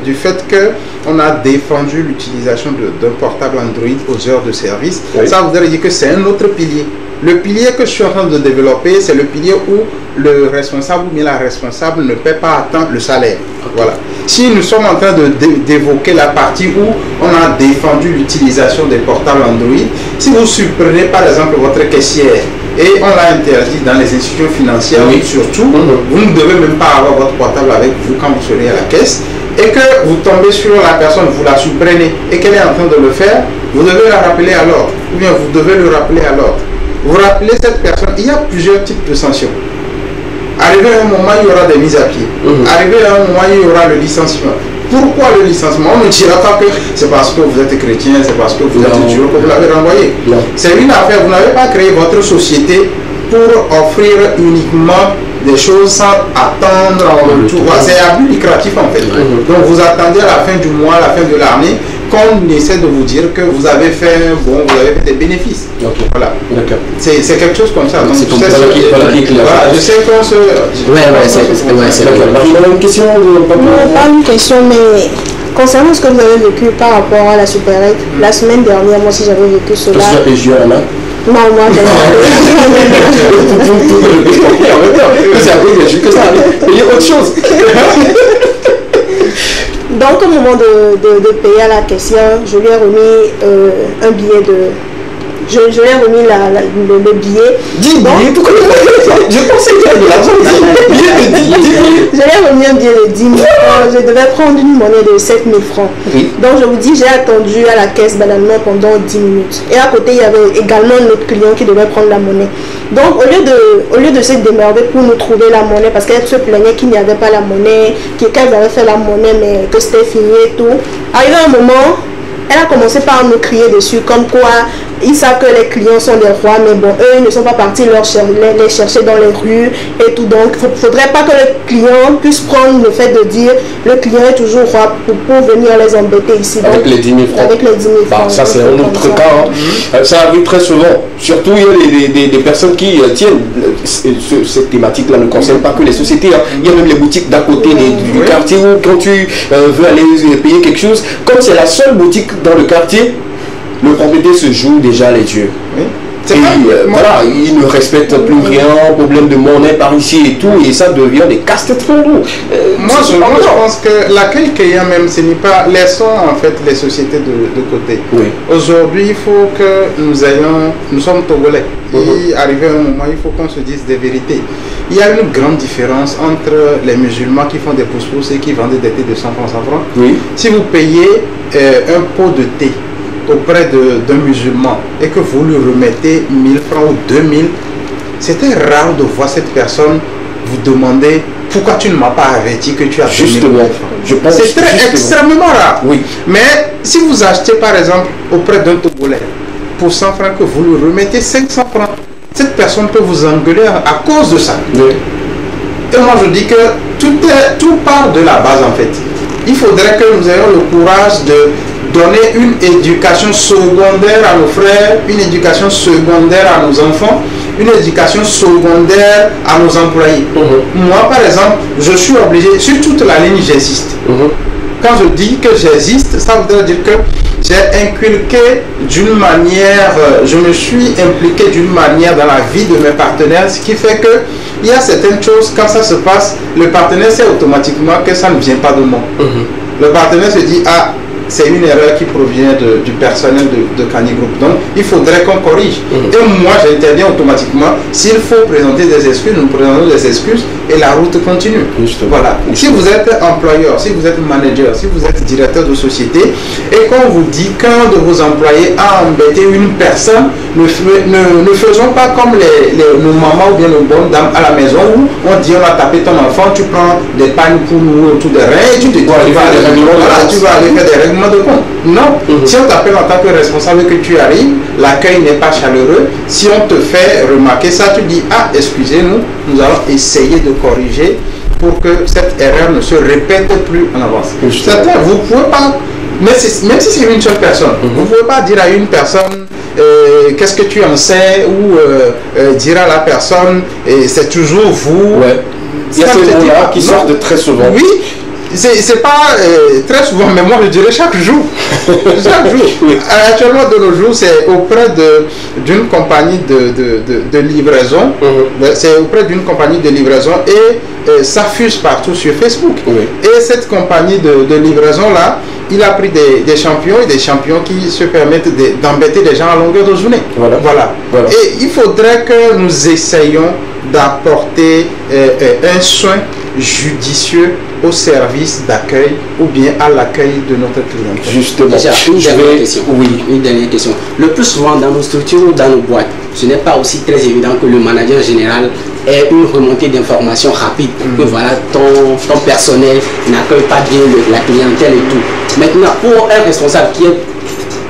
du fait qu'on a défendu l'utilisation d'un portable Android aux heures de service, ça voudrait dire que c'est un autre pilier. Le pilier que je suis en train de développer, c'est le pilier où le responsable ou bien la responsable ne paie pas à temps le salaire. Voilà. Si nous sommes en train d'évoquer la partie où on a défendu l'utilisation des portables Android, si vous supprenez par exemple votre caissière et on l'a interdit dans les institutions financières, surtout, vous ne devez même pas avoir votre portable avec vous quand vous serez à la caisse, et que vous tombez sur la personne, vous la supprenez et qu'elle est en train de le faire, vous devez la rappeler à l'ordre, ou bien vous devez le rappeler à l'ordre. Vous rappelez cette personne, il y a plusieurs types de sanctions. Arrivé à un moment, il y aura des mises à pied. Arrivé à un moment, il y aura le licenciement. Pourquoi le licenciement? On ne dira pas que c'est parce que vous êtes chrétien, c'est parce que vous êtes dur que vous l'avez renvoyé. C'est une affaire, vous n'avez pas créé votre société pour offrir uniquement des choses sans attendre en retour. C'est abus lucratif en fait. Donc vous attendez à la fin du mois, à la fin de l'année, qu'on essaie de vous dire que vous avez fait vous avez fait des bénéfices. Voilà. C'est quelque chose comme ça. Donc, je sais qu'on se... c'est une question pas une question, mais concernant ce que vous avez vécu par rapport à la supérette, la semaine dernière, moi aussi j'avais vécu cela. Non, moi j'ai il y a autre chose. Donc au moment de payer à la caissière, je lui ai remis un billet de... Je lui ai remis le billet. 10 billets? Pourquoi je pensais qu'il y avait de l'argent. J'ai vais revenir bien les 10 000 francs. Je devais prendre une monnaie de 7 000 francs. Oui. Donc je vous dis, j'ai attendu à la caisse banalement pendant 10 minutes. Et à côté, il y avait également notre client qui devait prendre la monnaie. Donc au lieu de se démerder pour nous trouver la monnaie, parce qu'elle se plaignait qu'il n'y avait pas la monnaie, qu'elle avait fait la monnaie mais que c'était fini et tout, arrivé un moment, elle a commencé par nous crier dessus, comme quoi ils savent que les clients sont des rois, mais bon, eux ils ne sont pas partis les chercher dans les rues et tout. Donc il ne faudrait pas que le client puisse prendre le fait de dire le client est toujours roi pour venir les embêter ici. Avec donc, les 10 000 francs. Avec les 10 000 francs. Ça c'est un autre cas. Hein. Ça arrive très souvent. Surtout il y a des personnes qui tiennent cette thématique-là ne concerne pas que les sociétés. Hein. Il y a même les boutiques d'à côté du quartier où quand tu veux aller payer quelque chose, comme c'est la seule boutique dans le quartier, le propriétaire se joue déjà les yeux. Oui. Et voilà, il ne respecte plus rien, problème de monnaie par ici et tout, et ça devient des casse-têtes pour nous. Moi, je pense que l'accueil client même, ce n'est pas, laissons en fait les sociétés de côté. Oui. Aujourd'hui, il faut que nous sommes Togolais. Et arrivé un moment, il faut qu'on se dise des vérités. Il y a une grande différence entre les musulmans qui font des pousse-pousse et qui vendent des thés de 100 francs, 100 francs. Oui. Si vous payez un pot de thé auprès d'un musulman et que vous lui remettez 1000 francs ou 2000, c'était rare de voir cette personne vous demander pourquoi tu ne m'as pas averti que tu as justement. C'est extrêmement rare. Oui. Mais si vous achetez par exemple auprès d'un Togolais pour 100 francs que vous lui remettez 500 francs, cette personne peut vous engueuler à cause de ça. Oui. Et moi je dis que tout part de la base en fait. Il faudrait que nous ayons le courage de donner une éducation secondaire à nos frères, une éducation secondaire à nos enfants, une éducation secondaire à nos employés. Moi, par exemple, je suis obligé, sur toute la ligne, j'existe. Quand je dis que j'existe, ça voudrait dire que j'ai inculqué d'une manière, je me suis impliqué d'une manière dans la vie de mes partenaires, ce qui fait que il y a certaines choses, quand ça se passe, le partenaire sait automatiquement que ça ne vient pas de moi. Le partenaire se dit, ah, c'est une erreur qui provient du personnel de Kani Group. Donc, il faudrait qu'on corrige. Et moi, j'interviens automatiquement. S'il faut présenter des excuses, nous présentons des excuses et la route continue. Voilà. Si vous êtes employeur, si vous êtes manager, si vous êtes directeur de société et qu'on vous dit qu'un de vos employés a embêté une personne, ne faisons pas comme nos mamans ou bien nos bonnes dames à la maison où on dit on a tapé ton enfant, tu prends des pagnes pour nous autour des reins et tu te dis tu vas aller faire des règlements de compte. Non, si on t'appelle en tant que responsable que tu arrives, l'accueil n'est pas chaleureux. Si on te fait remarquer ça, tu dis ah excusez-nous, nous allons essayer de corriger pour que cette erreur ne se répète plus en avance. Certains, vous pouvez pas, même si c'est une seule personne, vous ne pouvez pas dire à une personne qu'est-ce que tu en sais ou dire à la personne c'est toujours vous. Il y a ces mots-là qui sortent très souvent. Oui. C'est pas très souvent, mais moi je dirais chaque jour. Chaque jour. Oui. Actuellement, de nos jours, c'est auprès d'une compagnie de livraison. C'est auprès d'une compagnie de livraison et ça fuse partout sur Facebook. Et cette compagnie de livraison-là, il a pris des champions et des champions qui se permettent d'embêter les gens à longueur de journée. Voilà. Et il faudrait que nous essayions d'apporter un soin judicieux au service d'accueil ou bien à l'accueil de notre clientèle. Justement. Déjà, une dernière question. Le plus souvent dans nos structures ou dans nos boîtes, ce n'est pas aussi très évident que le manager général ait une remontée d'informations rapide. Que voilà, ton personnel n'accueille pas bien la clientèle et tout. Maintenant, pour un responsable qui est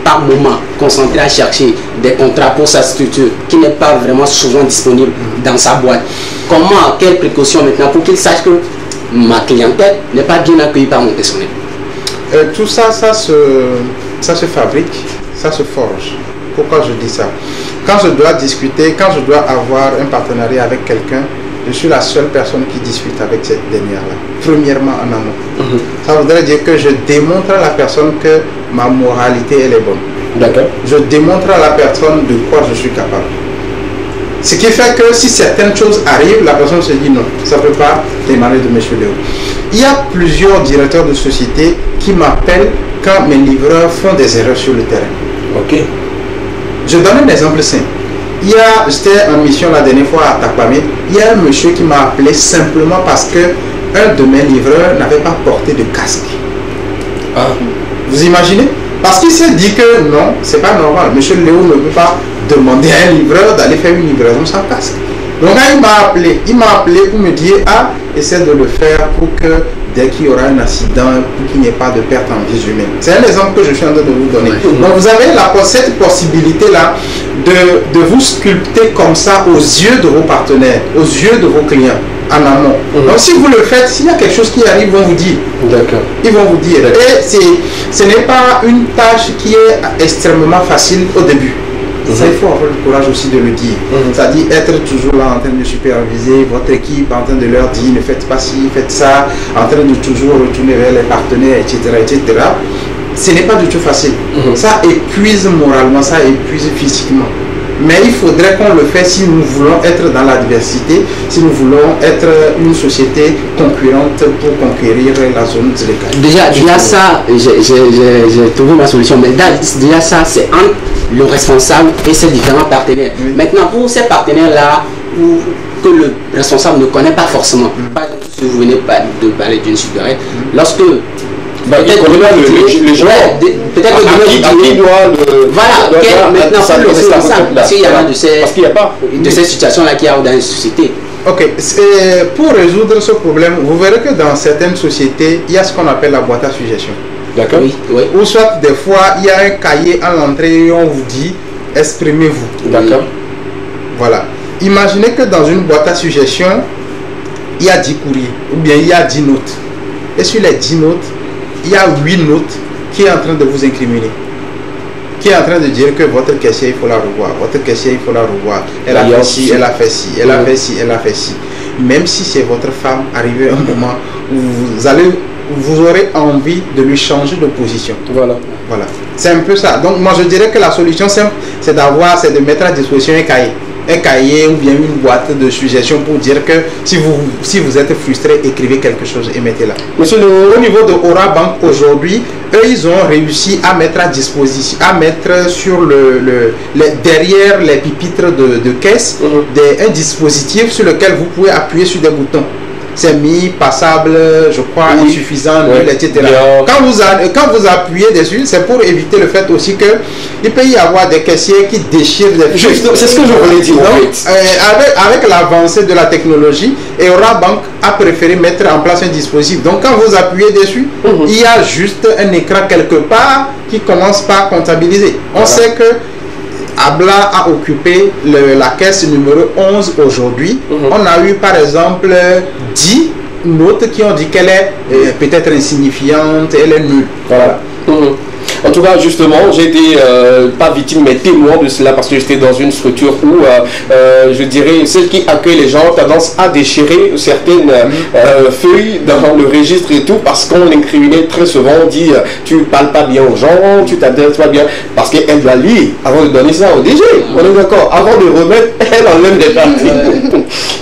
par moment concentré à chercher des contrats pour sa structure, qui n'est pas vraiment souvent disponible dans sa boîte, comment, quelles précautions maintenant pour qu'il sache que ma clientèle n'est pas bien accueillie par mon personnel? Tout ça, ça se fabrique, ça se forge. Pourquoi je dis ça? Quand je dois discuter, quand je dois avoir un partenariat avec quelqu'un, je suis la seule personne qui discute avec cette dernière-là. Premièrement en amont. Ça voudrait dire que je démontre à la personne que ma moralité elle est bonne. D'accord. Je démontre à la personne de quoi je suis capable. Ce qui fait que si certaines choses arrivent, la personne se dit non, ça ne peut pas émaner de M. Léo. Il y a plusieurs directeurs de société qui m'appellent quand mes livreurs font des erreurs sur le terrain. Ok. Je donne un exemple simple. J'étais en mission la dernière fois à Takwame. Il y a un monsieur qui m'a appelé simplement parce que un de mes livreurs n'avait pas porté de casque. Ah. Vous imaginez? Parce qu'il s'est dit que non, c'est pas normal. Monsieur Léo ne peut pas demander à un livreur d'aller faire une livraison sans casque. Donc là, il m'a appelé pour me dire, ah, essaie de le faire pour que dès qu'il y aura un accident, pour qu'il n'y ait pas de perte en vie humaine. C'est un exemple que je suis en train de vous donner. Donc vous avez cette possibilité-là de vous sculpter comme ça aux yeux de vos partenaires, aux yeux de vos clients, en amont. Donc si vous le faites, s'il y a quelque chose qui arrive, ils vont vous dire. D'accord. Ils vont vous dire. Et ce n'est pas une tâche qui est extrêmement facile au début. Ça, il faut avoir le courage aussi de le dire. C'est-à-dire être toujours là en train de superviser votre équipe, en train de leur dire ne faites pas ci, faites ça, en train de toujours retourner vers les partenaires, etc. etc. Ce n'est pas du tout facile. Ça épuise moralement, ça épuise physiquement. Mais il faudrait qu'on le fasse si nous voulons être dans la diversité, si nous voulons être une société concurrente pour conquérir la zone légale. Déjà ça, j'ai trouvé ma solution. Mais déjà ça, c'est entre le responsable et ses différents partenaires. Maintenant, pour ces partenaires-là, que le responsable ne connaît pas forcément, par exemple, si vous venez de parler d'une supérieure, lorsque peut-être peut-être que doit le... Voilà, maintenant c'est le responsable, parce qu'il y a de ces situations-là qu'il y a dans une société. Ok, pour résoudre ce problème, vous verrez que dans certaines sociétés, il y a ce qu'on appelle la boîte à suggestions. D'accord. Oui. Ou soit des fois, il y a un cahier à l'entrée et on vous dit, exprimez-vous. D'accord. Voilà. Imaginez que dans une boîte à suggestions, il y a 10 courriers, ou bien il y a 10 notes. Et sur les 10 notes, il y a 8 notes qui est en train de vous incriminer. Qui est en train de dire que votre caissière, il faut la revoir. Votre caissière, il faut la revoir. Elle a fait ci, elle a fait ci, elle a fait ci, elle a fait ci. Même si c'est votre femme, arrivé un moment où vous aurez envie de lui changer de position. Voilà. C'est un peu ça. Donc moi je dirais que la solution simple, c'est de mettre à disposition un cahier ou bien une boîte de suggestions pour dire que si vous êtes frustré, écrivez quelque chose et mettez-la. Monsieur, au niveau de Aura Bank aujourd'hui, eux ils ont réussi à mettre à disposition, à mettre sur derrière les pupitres de caisse un dispositif sur lequel vous pouvez appuyer sur des boutons. C'est mis, passable, je crois, insuffisant, nul, etc. Quand vous appuyez dessus, c'est pour éviter le fait aussi que il peut y avoir des caissiers qui déchirent des fiches. C'est ce que je voulais dire. Donc, avec l'avancée de la technologie, Aura Bank a préféré mettre en place un dispositif. Donc quand vous appuyez dessus, il y a juste un écran quelque part qui commence par comptabiliser. On sait que Abla a occupé la caisse numéro 11 aujourd'hui. On a eu par exemple 10 notes qui ont dit qu'elle est peut-être insignifiante, elle est nulle. Voilà. En tout cas, justement, j'ai été pas victime, mais témoin de cela parce que j'étais dans une structure où, je dirais, celles qui accueillent les gens ont tendance à déchirer certaines feuilles dans le registre et tout parce qu'on incriminait très souvent, on dit tu parles pas bien aux gens, tu t'adresses pas bien parce qu'elle doit lire avant de donner ça au DG. On est d'accord. Avant de remettre, elle enlève des parties.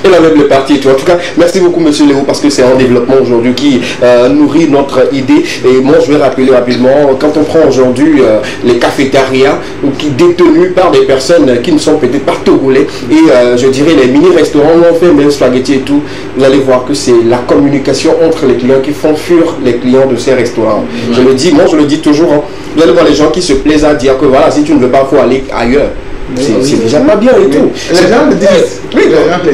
Elle enlève les parties. En tout cas, merci beaucoup, monsieur Léo, parce que c'est un développement aujourd'hui qui nourrit notre idée. Et moi, je vais rappeler rapidement, quand on prend aujourd'hui les cafétérias qui détenus par des personnes qui ne sont peut-être pas togolais et je dirais les mini-restaurants où on fait même spaghetti et tout, vous allez voir que c'est la communication entre les clients qui font fuir les clients de ces restaurants. Je le dis, moi je le dis toujours, hein, vous allez voir les gens qui se plaisent à dire que voilà, si tu ne veux pas, il faut aller ailleurs. C'est déjà pas bien et tout. Les gens le disent.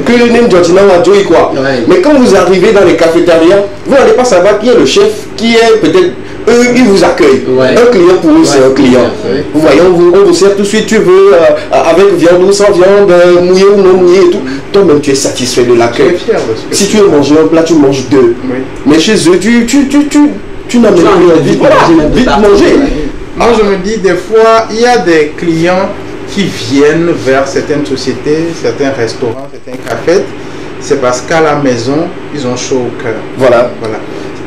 Que le name Georgina Wadjoui quoi. Mais quand vous arrivez dans les cafétérias, vous n'allez pas savoir qui est le chef, qui est peut-être... Eux, ils vous accueillent. Un client pour eux, c'est un client. Vous voyez, on vous sert tout de suite, tu veux, avec viande ou sans viande, mouillé ou non mouillé et tout. Toi-même, tu es satisfait de l'accueil. Si tu veux manger un plat, tu manges deux. Mais chez eux, tu n'as même plus envie de vite manger. Moi, je me dis, des fois, il y a des clients qui viennent vers certaines sociétés, certains restaurants, certains cafés. C'est parce qu'à la maison, ils ont chaud au cœur. Voilà.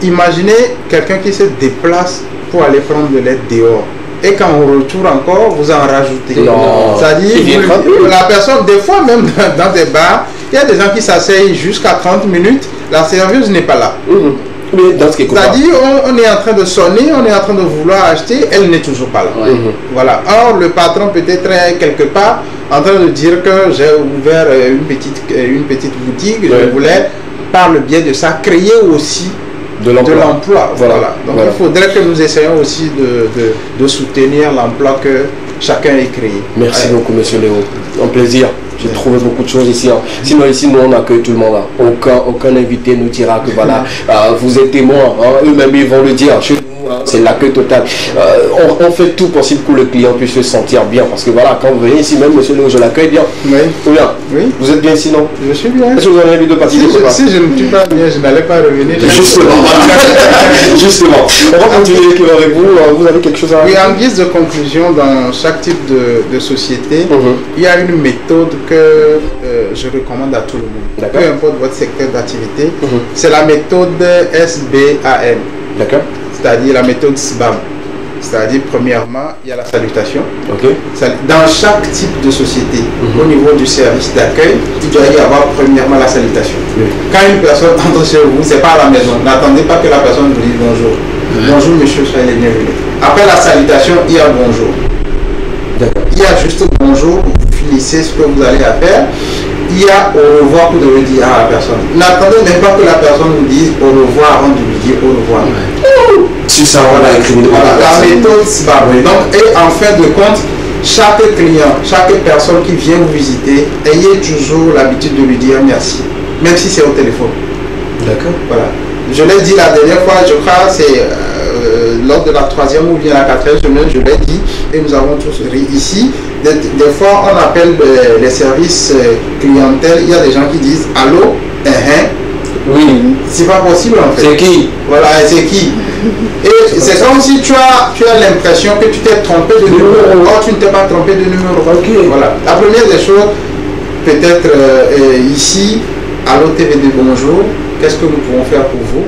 Imaginez quelqu'un qui se déplace pour aller prendre de l'aide dehors. Et quand on retourne encore, vous en rajoutez. C'est-à-dire, la personne, des fois même dans des bars, il y a des gens qui s'asseyent jusqu'à 30 minutes, la serveuse n'est pas là. C'est-à-dire, on est en train de sonner, on est en train de vouloir acheter, elle n'est toujours pas là. Voilà. Or, le patron peut-être est quelque part en train de dire que j'ai ouvert une petite boutique, je voulais par le biais de ça, créer aussi de l'emploi. Voilà. Donc il faudrait que nous essayions aussi de soutenir l'emploi que chacun ait créé. Merci beaucoup, monsieur Léo. Un plaisir. J'ai trouvé beaucoup de choses ici. Sinon, ici, nous, on accueille tout le monde. Aucun invité nous dira que voilà, vous êtes témoins. Eux-mêmes, ils vont le dire. Chez nous, c'est l'accueil total. On fait tout possible pour que le client puisse se sentir bien. Parce que voilà, quand vous venez ici, même monsieur Léo, je l'accueille bien. Oui. Ou bien. Oui. Vous êtes bien ici, non? Je suis bien. Est-ce que vous avez envie de partir si je ne suis pas bien, je n'allais pas revenir. Justement. On va continuer avec vous. Vous avez quelque chose à... Oui, en guise de conclusion, dans chaque type de société, il y a une méthode que je recommande à tout le monde. Peu importe votre secteur d'activité. C'est la méthode SBAM. D'accord. C'est-à-dire la méthode SBAM. C'est-à-dire, premièrement, il y a la salutation. Dans chaque type de société, au niveau du service d'accueil, il doit y avoir premièrement la salutation. Quand une personne entre chez vous, c'est pas à la maison. N'attendez pas que la personne vous dise bonjour. Bonjour monsieur, soyez les bienvenus. Après la salutation, il y a bonjour. Il y a juste bonjour, vous finissez ce que vous allez à faire. Il y a au revoir que vous devez dire à la personne. N'attendez même pas que la personne vous dise au revoir avant de lui dire au revoir. Si ça, on a écrit la méthode SBAM. Donc, et en fin de compte, chaque client, chaque personne qui vient vous visiter, ayez toujours l'habitude de lui dire merci, même si c'est au téléphone. D'accord. Voilà. Je l'ai dit la dernière fois, je crois, c'est lors de la 3e ou bien la 4e semaine, je l'ai dit, et nous avons tous ri ici. Des fois, on appelle les services clientèle, il y a des gens qui disent allô, oui. C'est pas possible en fait. C'est qui? Voilà, c'est qui? Et c'est comme si tu as l'impression que tu t'es trompé de numéro. Or, tu ne t'es pas trompé de numéro. Voilà. La première des choses, peut-être ici, allô TVD, bonjour. Qu'est-ce que nous pouvons faire pour vous?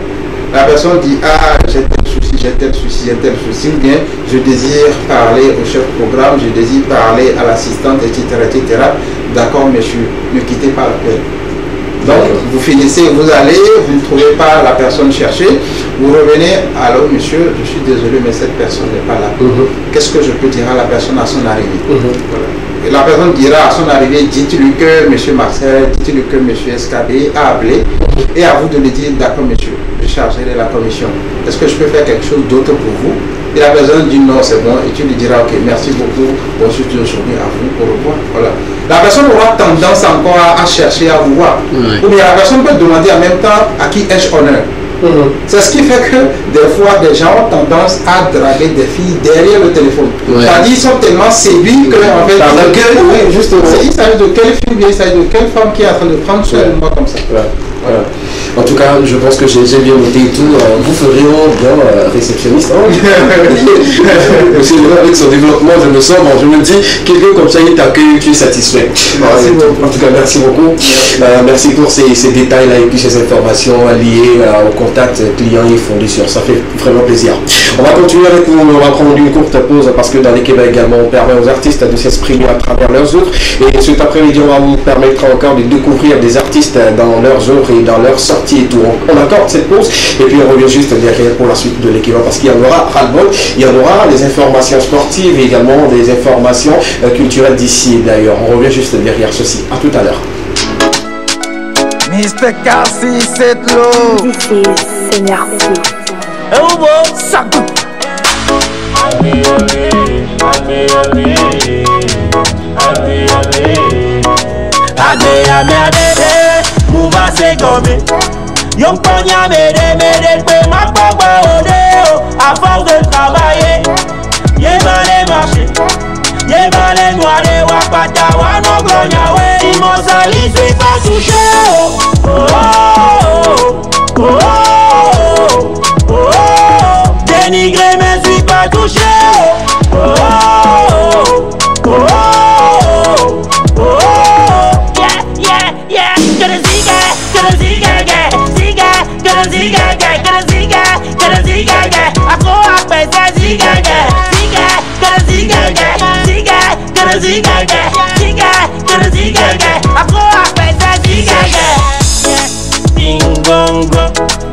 La personne dit, ah, j'ai tel souci, j'ai tel souci, j'ai tel souci. Ou bien, je désire parler au chef de programme, je désire parler à l'assistante, etc. etc. D'accord, monsieur, ne quittez pas l'appel. Donc, vous finissez, vous allez, vous ne trouvez pas la personne cherchée, vous revenez, allô monsieur, je suis désolé, mais cette personne n'est pas là. Qu'est-ce que je peux dire à la personne à son arrivée? Voilà. Et la personne dira à son arrivée, dites-lui que monsieur Marcel, dites-lui que monsieur SKB a appelé, et à vous de lui dire, d'accord monsieur, je chargerai la commission. Est-ce que je peux faire quelque chose d'autre pour vous? Et la personne dit non, c'est bon, et tu lui diras, ok, merci beaucoup, bonne suite de journée à vous, au revoir. Voilà. La personne aura tendance encore à chercher à vous voir. Ou bien la personne peut demander en même temps à qui ai-je honneur. C'est ce qui fait que des fois, des gens ont tendance à draguer des filles derrière le téléphone. C'est-à-dire qu'ils sont tellement séduits que, en fait, il s'agit de quelle fille ou bien il s'agit de quelle femme qui est en train de prendre soin de moi comme ça. Voilà. En tout cas, je pense que j'ai bien noté tout. Vous feriez bien réceptionniste. Monsieur Léo, avec son développement, je me sens, je me dis, quelqu'un comme ça, il t'accueille, tu es satisfait. En tout cas, merci beaucoup. Merci pour ces détails-là et puis ces informations liées au contact client et fournisseur. Ça fait vraiment plaisir. On va continuer avec vous. On va prendre une courte pause parce que dans les Québec également, on permet aux artistes de s'exprimer à travers leurs œuvres. Et cet après-midi, on va vous permettre encore de découvrir des artistes dans leurs œuvres et dans leurs sorties et tout. On accorde cette pause et puis on revient juste derrière pour la suite de l'équivalent parce qu'il y en aura ras-le-bol. Il y en aura des informations sportives et également des informations culturelles d'ici d'ailleurs. On revient juste derrière ceci. À tout à l'heure. Mr. Garci, c'est l'eau. This is Seigneur P. Oh, wow, ça goûte. Mouva se gomé. Yon ponya mede pe ma papa odeo. À force de travailler, yé balé marché, yé balé noiré wapata wano gonya we. Imo sali suis pas touché. Oh oh oh oh oh oh. Dénigré mais suis pas touché. Oh oh oh oh oh oh.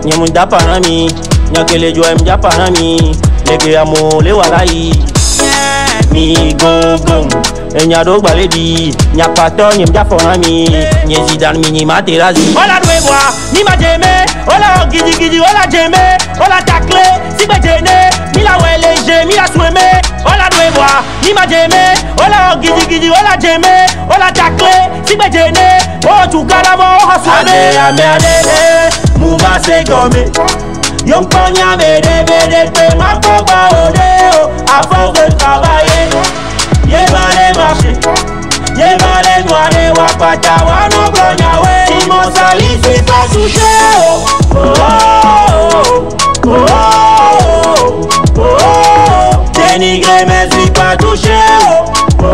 Nyamuda panami, nyakele joem ja panami, leke amo le walai. mi go go. Enya do baledi, nya pato nyem ja fonami, nye Zidane mini Materazzi. Ola dwe moi, ni ma jeme, ola gidi gidi, ola jeme, ola tacle, si be jene, mi la wele je, mi la sweme. Ola dwe moi, ni ma jeme, ola gidi gidi, ola jeme, ola tacle, si be jene, oh tu kalamo hasweme. Ade ade, mouva se gome. Yon konya bede bede pe ma pogba odeo, à force de travailler. Yé va les marcher, yé va les noirs, wapata wano konya we. Si mon sali suis pas touché, oh oh oh oh oh oh. Dénigré mais suis pas touché, oh oh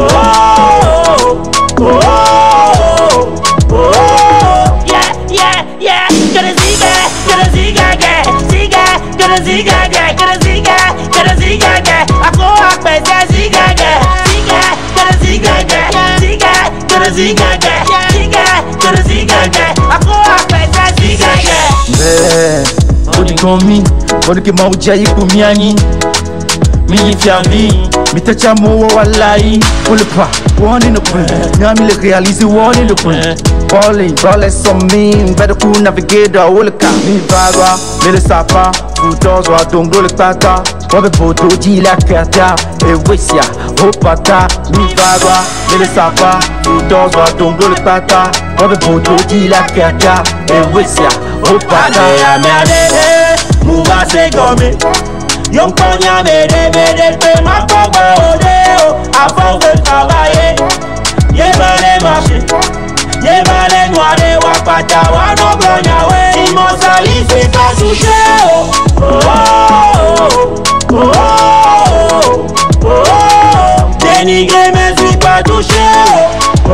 oh oh oh oh. Yeah yeah yeah, que le ziga, gonna ziga, gonna ziga, I go up by the ziga, gonna ziga, I go up by the ziga. Body komi, body ke mauja yiku miani. Mi fiami, mi tacha mo wallahi. Pull the pa, one in the point. Nyami le réaliser one in the point. Balling some mean, better cool navigator, wolka. Mi bagwa, me le sapa, futos wa dongo le tata. Wabe poto di la kata, e wesia, hopata. Mi bagwa, me le sapa, futos wa dongo le tata. Wabe poto di la kata, e wesia, hopata. Ade, mouva se gome. Yon konya bede pe ma pogba odeo, à force de travailler. Yé va les marcher, yé va les noirs, wapata wano konya we. Si mon sali suis pas touché, oh oh oh oh oh oh. Dénigré mais suis pas touché, oh oh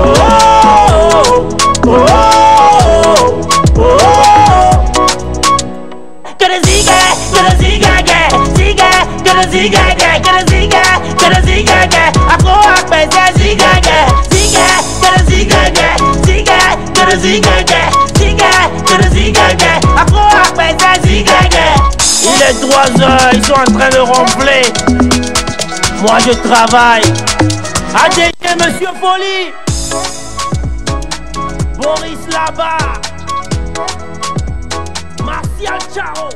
oh oh oh oh. Que le ziga, I go up by the ziga, I go up by the ziga. Il est 3 heures, ils sont en train de ronfler. Moi je travaille. Adieu monsieur Folie. Boris là-bas. Martial Charo.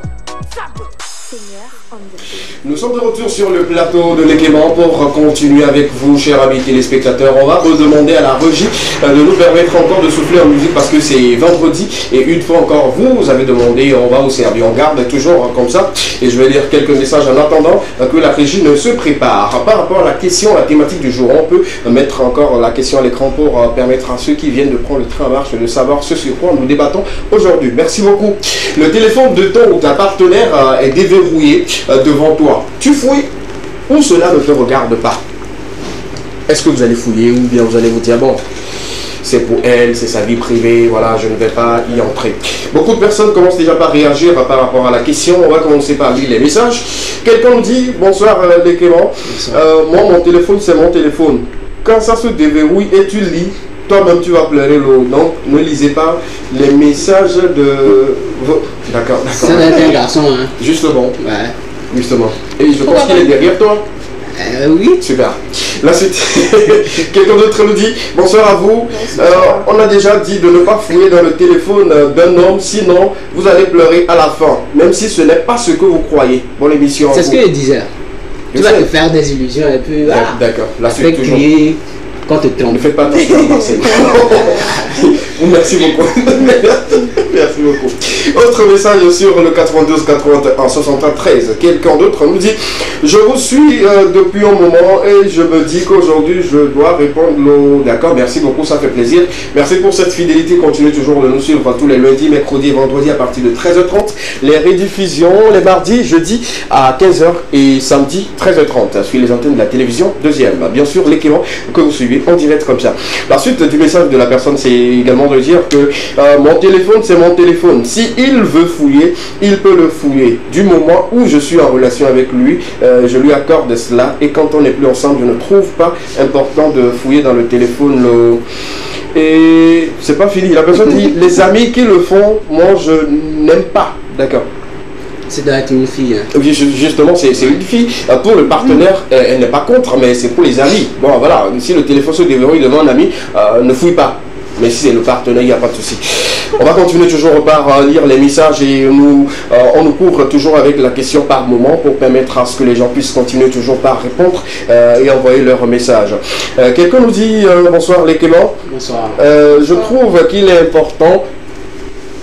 Nous sommes de retour sur le plateau de l'Équément pour continuer avec vous, chers amis téléspectateurs. On va redemander à la régie de nous permettre encore de souffler en musique parce que c'est vendredi et une fois encore vous avez demandé, on va vous servir. On garde toujours comme ça et je vais lire quelques messages en attendant que la régie ne se prépare. Par rapport à la question, la thématique du jour, on peut mettre encore la question à l'écran pour permettre à ceux qui viennent de prendre le train en marche de savoir ce sur quoi nous débattons aujourd'hui. Merci beaucoup. Le téléphone de ton ou ta partenaire est déverrouillé devant toi. Tu fouilles ou cela ne te regarde pas? Est-ce que vous allez fouiller ou bien vous allez vous dire bon, c'est pour elle, c'est sa vie privée, voilà, je ne vais pas y entrer. Beaucoup de personnes commencent déjà par réagir par rapport à la question. On va commencer par lire les messages. Quelqu'un me dit bonsoir les Clément, moi mon téléphone c'est mon téléphone. Quand ça se déverrouille et tu lis, toi-même tu vas pleurer l'eau. Donc ne lisez pas les messages de... D'accord. C'est un garçon, hein. Justement. Ouais. Justement. Et je pense qu'il est derrière toi. Oui. Super. La suite. Quelqu'un d'autre nous dit bonsoir à vous. On a déjà dit de ne pas fouiller dans le téléphone d'un homme, sinon vous allez pleurer à la fin, même si ce n'est pas ce que vous croyez. Bonne émission. C'est ce que je disais. Tu vas te faire des illusions et puis. D'accord. La suite toujours. Quand tu te trompes. Ne faites pas tout ça, Marcel. Merci beaucoup. Merci beaucoup. Autre message sur le 92 81 73. Quelqu'un d'autre nous dit je vous suis depuis un moment et je me dis qu'aujourd'hui je dois répondre. D'accord, merci beaucoup, ça fait plaisir. Merci pour cette fidélité. Continuez toujours de nous suivre tous les lundis, mercredis et vendredis à partir de 13h30. Les rediffusions les mardis, jeudi à 15h et samedi 13h30 sur les antennes de la télévision. Deuxième, bien sûr, l'Équément que vous suivez en direct comme ça. La suite du message de la personne, c'est également de dire que mon téléphone, c'est mon téléphone. Si il veut fouiller, il peut le fouiller. Du moment où je suis en relation avec lui, je lui accorde cela. Et quand on n'est plus ensemble, je ne trouve pas important de fouiller dans le téléphone. Et c'est pas fini. La personne dit, les amis qui le font, moi, je n'aime pas. D'accord. C'est d'être une fille. Hein. Oui, justement, c'est une fille. Pour le partenaire, elle n'est pas contre, mais c'est pour les amis. Bon, voilà, si le téléphone se déverrouille devant un ami, ne fouille pas. Mais si c'est le partenaire, il n'y a pas de souci. On va continuer toujours par lire les messages et on nous couvre toujours avec la question par moment pour permettre à ce que les gens puissent continuer toujours par répondre et envoyer leurs messages. Quelqu'un nous dit bonsoir les Clément. Bonsoir. Je trouve qu'il est important.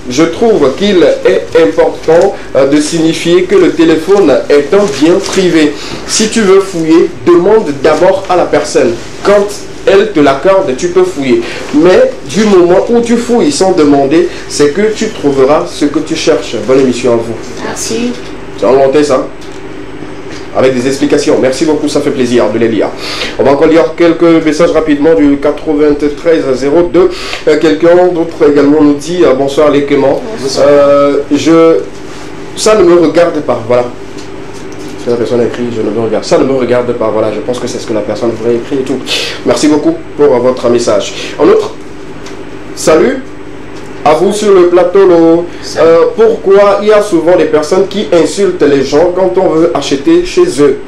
Je trouve qu'il est important de signifier que le téléphone est un bien privé. Si tu veux fouiller, demande d'abord à la personne. Quand elle te l'accorde, tu peux fouiller. Mais du moment où tu fouilles sans demander, c'est que tu trouveras ce que tu cherches. Bonne émission à vous. Merci. C'est en monté ça. Avec des explications. Merci beaucoup, ça fait plaisir de les lire. On va encore lire quelques messages rapidement du 9302. Quelqu'un d'autre également nous dit bonsoir les Clément. Ça ne me regarde pas. Voilà. Ce que la personne a écrit, je ne me regarde. Ça ne me regarde pas. Voilà, je pense que c'est ce que la personne voudrait écrire et tout. Merci beaucoup pour votre message. En outre, salut. À vous sur le plateau, pourquoi il y a souvent des personnes qui insultent les gens quand on veut acheter chez eux?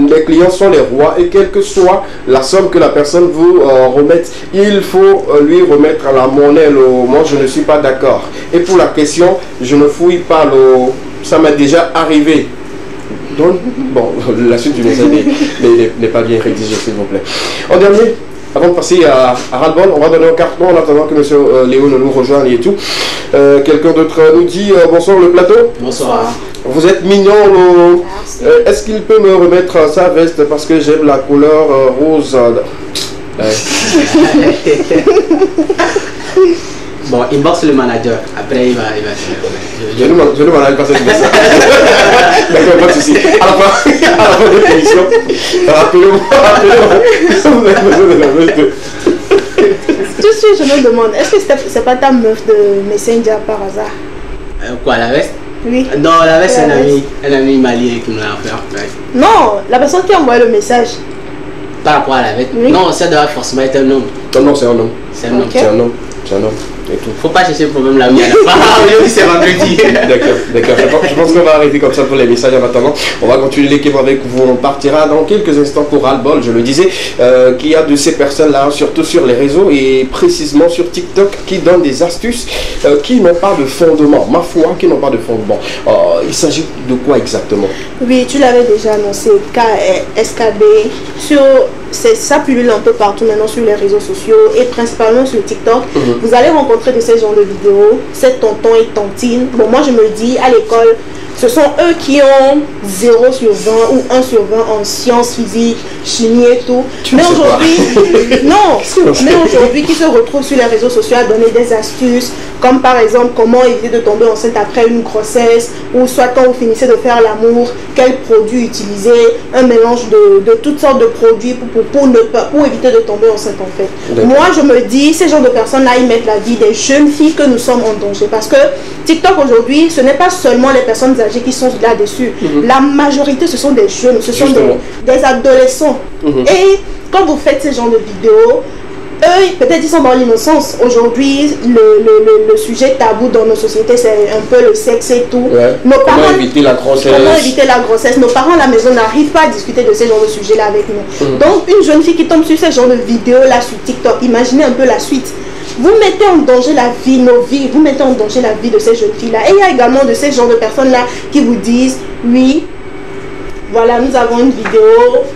Les clients sont les rois et quelle que soit la somme que la personne vous remette, il faut lui remettre la monnaie. Moi, je ne suis pas d'accord. Et pour la question, je ne fouille pas. Ça m'est déjà arrivé. Donc, bon, la suite du message n'est pas bien rédigée, s'il vous plaît. En dernier, avant de passer à ras-le-bol, on va donner un carton en attendant que M. Léo nous rejoigne et tout. Quelqu'un d'autre nous dit bonsoir le plateau. Bonsoir. Vous êtes mignon. Est-ce qu'il peut me remettre sa veste parce que j'aime la couleur rose? Bon, inbox le manager. Après, il va je ne m'en pas cette message. D'accord, pas de souci. À la fin de l'émission, rappelez-moi. Vous avez besoin de la veste. Tout de suite, je me demande, est-ce que c'est pas ta meuf de Messenger par hasard? Quoi, la veste? Oui. Non, la veste, c'est un ami malien qui nous l'a offert. Non, la personne qui a envoyé le message. Par rapport à la veste? Oui. Non, ça doit forcément être un homme. Non, c'est un homme. C'est un homme. C'est un homme. C'est un homme. Et tout. Faut pas chercher le problème là où il y a la aujourd'hui c'est vendredi. D'accord. Je pense qu'on va arrêter comme ça pour les messages en attendant. On va continuer l'équipe avec vous. On partira dans quelques instants pour ras-le-bol, je le disais, qu'il y a de ces personnes-là, surtout sur les réseaux et précisément sur TikTok, qui donnent des astuces qui n'ont pas de fondement. Ma foi, qui n'ont pas de fondement. Il s'agit de quoi exactement? Oui, tu l'avais déjà annoncé, SKB. Ça pullule un peu partout maintenant sur les réseaux sociaux et principalement sur TikTok. Vous allez rencontrer de ces genres de vidéos, ces tontons et tantines. Bon, moi je me dis, à l'école, ce sont eux qui ont 0 sur 20 ou 1 sur 20 en sciences, physique, chimie et tout. Mais aujourd'hui, aujourd'hui, qui se retrouvent sur les réseaux sociaux à donner des astuces, comme par exemple comment éviter de tomber enceinte après une grossesse, ou soit quand vous finissez de faire l'amour, quels produits utiliser, un mélange de toutes sortes de produits pour éviter de tomber enceinte en fait. Moi je me dis, ces genres de personnes-là, ils mettent la vie des jeunes filles que nous sommes en danger. Parce que TikTok aujourd'hui, ce n'est pas seulement les personnes âgées qui sont là-dessus. La majorité, ce sont des jeunes, ce sont des adolescents. Et quand vous faites ce genre de vidéos, eux, peut-être ils sont dans l'innocence. Aujourd'hui, le sujet tabou dans nos sociétés, c'est un peu le sexe et tout. Ouais. Comment éviter la grossesse? Nos parents à la maison n'arrivent pas à discuter de ces genres de sujets-là avec nous. Donc, une jeune fille qui tombe sur ce genre de vidéos-là sur TikTok, imaginez un peu la suite. Vous mettez en danger la vie, nos vies, vous mettez en danger la vie de ces jeunes filles-là. Et il y a également de ces genres de personnes-là qui vous disent, oui, voilà, nous avons une vidéo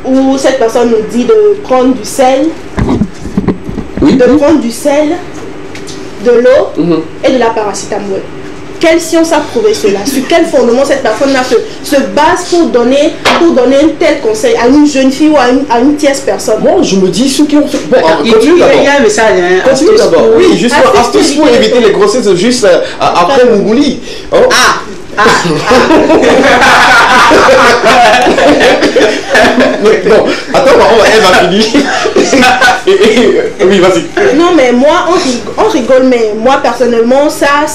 où cette personne nous dit de prendre du sel, prendre du sel, de l'eau et de la paracétamol. Quelle science a prouvé cela? Sur quel fondement cette personne-là se base pour donner un tel conseil à une jeune fille ou à une tierce personne? Moi, je me dis ceux qui ont... Bon, continue d'abord. Il y a un message. Continue d'abord. Oui, juste astuce pour éviter les grossesses juste après Mougouli. Bon, attends, elle va finir. Oui, vas-y. Non, mais moi, on rigole, mais moi, personnellement, ça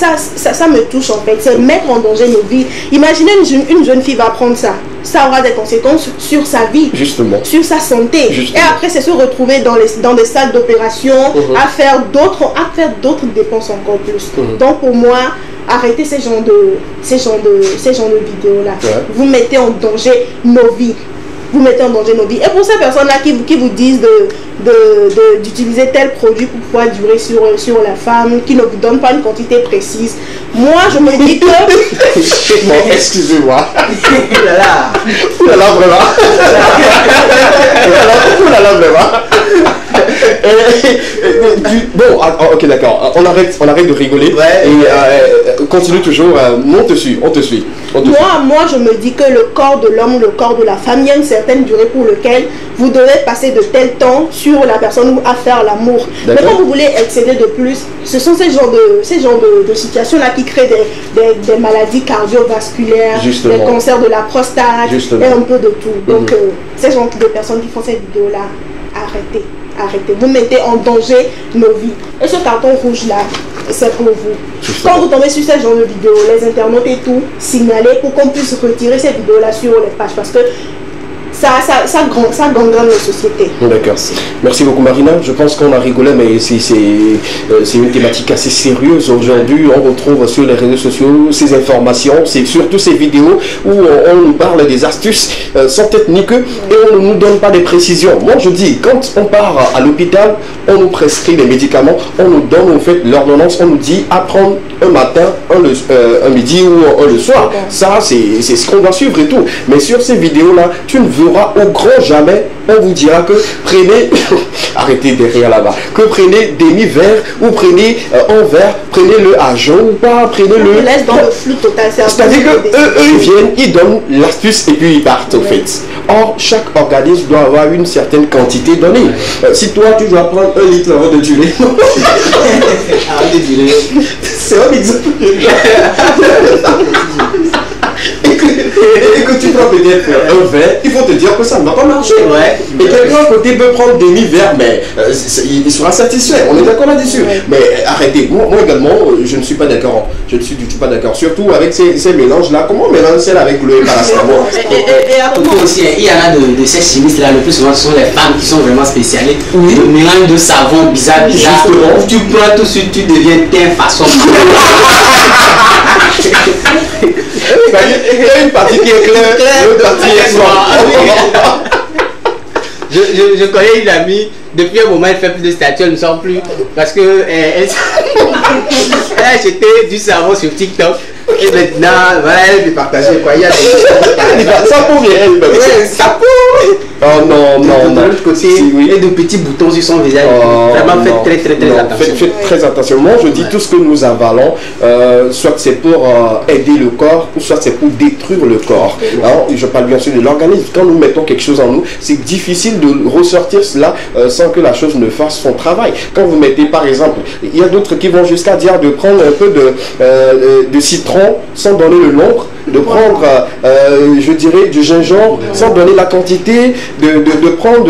me touche en fait. C'est mettre en danger nos vies. Imaginez une jeune fille va prendre ça. Ça aura des conséquences sur sa vie, justement, sur sa santé. Justement. Et après, c'est se retrouver dans des salles d'opération à faire d'autres dépenses encore plus. Donc, pour moi, arrêtez ces genres de vidéos-là. Ouais. Vous mettez en danger nos vies. Vous mettez en danger nos vies. Et pour ces personnes-là qui vous disent d'utiliser tel produit pour pouvoir durer sur la femme, qui ne vous donnent pas une quantité précise, moi je me dis que... Bon, excusez-moi. Oulala. Oulala, vraiment. Oulala, vraiment. Bon, ok, d'accord. On arrête de rigoler. Ouais. Et continue toujours. On te suit. Moi, je me dis que le corps de l'homme, le corps de la femme, il y a une certaine durée pour laquelle vous devez passer de tel temps sur la personne ou à faire l'amour. Mais quand vous voulez excéder de plus, ce sont ces genres de situations-là qui créent des maladies cardiovasculaires, Justement. des cancers de la prostate, Justement. et un peu de tout. Donc, ces genres de personnes qui font ces vidéos-là, arrêtez. Vous mettez en danger nos vies. Et ce carton rouge-là, c'est pour vous. Justement. Quand vous tombez sur ces genres de vidéos, les internautes et tout, signalez pour qu'on puisse retirer ces vidéos-là sur les pages. Parce que ça gangrène nos sociétés. D'accord. Merci beaucoup Marina. Je pense qu'on a rigolé, mais c'est une thématique assez sérieuse aujourd'hui. On retrouve sur les réseaux sociaux ces informations, c'est surtout ces vidéos où on nous parle des astuces sans tête ni queue et on ne nous donne pas des précisions. Moi je dis, quand on part à l'hôpital, on nous prescrit des médicaments, on nous donne en fait l'ordonnance, on nous dit à prendre un matin, un midi ou un le soir. Ça c'est ce qu'on doit suivre et tout. Mais sur ces vidéos-là, tu ne verras au grand jamais, on vous dira que prenez, arrêtez derrière là-bas, que prenez demi-verre ou prenez un verre, prenez-le à jeun ou pas, prenez-le... On vous laisse dans le flou total. C'est-à-dire que eux, ils viennent, ils donnent l'astuce et puis ils partent au fait. Or, chaque organisme doit avoir une certaine quantité donnée. Si toi, tu dois prendre 1 litre avant de durer, c'est un exemple. Et que tu prends peut-être un verre, il faut te dire que ça ne va pas marcher. Ouais. Et quelqu'un à côté peut prendre demi-verre, mais il sera satisfait. On est d'accord là-dessus. Ouais. Mais arrêtez. Moi également, je ne suis pas d'accord. Je ne suis du tout pas d'accord. Surtout avec ces mélanges-là. Comment on mélange celle avec le paracétamol? Et aussi, il y en a de ces chimistes là, le plus souvent, ce sont les femmes qui sont vraiment spécialistes. Oui. Le mélange de savon bizarre. Justement. Tu prends tout de suite, tu deviens teint façon. Il y a une partie qui est claire, l'autre partie est noire. Je connais une amie, depuis un moment elle fait plus de statues, elle ne sort plus parce que elle achetait du savon sur TikTok et maintenant voilà, elle peut partager quoi. Il y a ça pour bien elle. Ouais, ça pour. Oh non, de l'autre côté, oui. Et de petits boutons sur son visage. Vraiment faites très attention. Faites très attention. Moi je dis tout ce que nous avalons, soit c'est pour aider le corps, ou soit c'est pour détruire le corps. Alors, je parle bien sûr de l'organisme. Quand nous mettons quelque chose en nous, c'est difficile de ressortir cela sans que la chose ne fasse son travail. Quand vous mettez par exemple, il y a d'autres qui vont jusqu'à dire de prendre un peu de citron sans donner le nombre, de prendre, je dirais, du gingembre sans donner la quantité, de prendre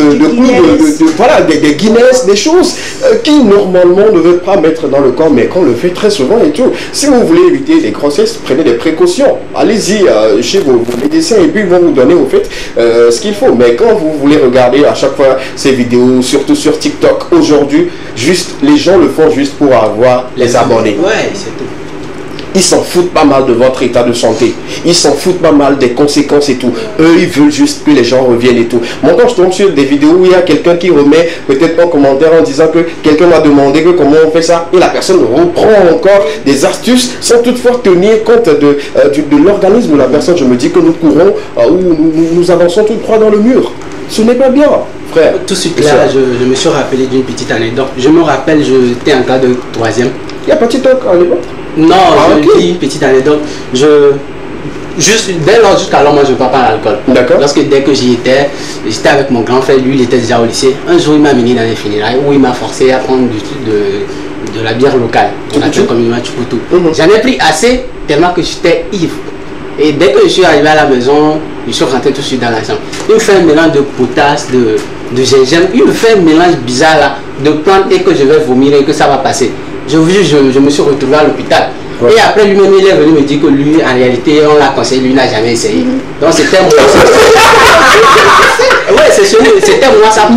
voilà, des Guinness, des choses qui normalement ne veulent pas mettre dans le corps, mais qu'on le fait très souvent et tout. Si vous voulez éviter les grossesses, prenez des précautions. Allez-y chez vos médecins et puis ils vont vous donner au fait ce qu'il faut. Mais quand vous voulez regarder à chaque fois ces vidéos, surtout sur TikTok, aujourd'hui, juste les gens le font juste pour avoir les abonnés. Ouais, c'est tout. Ils s'en foutent pas mal de votre état de santé. Ils s'en foutent pas mal des conséquences et tout. Eux, ils veulent juste que les gens reviennent et tout. Moi, quand je tombe sur des vidéos où il y a quelqu'un qui remet peut-être un commentaire en disant que quelqu'un m'a demandé que comment on fait ça, et la personne reprend encore des astuces sans toutefois tenir compte de l'organisme de la personne, je me dis que nous courons ou nous avançons tout droit dans le mur. Ce n'est pas bien. Frère. Tout de suite là, je me suis rappelé d'une petite anecdote. Je me rappelle, j'étais en classe de 3e. Il y a pas de TikTok à l'époque? Non, je dis une petite anecdote. Dès lors jusqu'à alors, moi je ne bois pas l'alcool. D'accord. Dès que j'y étais, j'étais avec mon grand frère, lui il était déjà au lycée. Un jour il m'a amené dans les funérailles où il m'a forcé à prendre de la bière locale. On appelle communément Chuputu. J'en ai pris assez tellement que j'étais ivre. Et dès que je suis arrivé à la maison, je suis rentré tout de suite dans la chambre. Il me fait un mélange de potasse, de gingembre. Il me fait un mélange bizarre là, de plantes et que je vais vomir et que ça va passer. Je me suis retrouvé à l'hôpital. Ouais. Et après lui-même, il est venu me dire que lui, en réalité, on l'a conseillé, lui n'a jamais essayé. Donc c'était mon Ouais, c'était moi sa foi.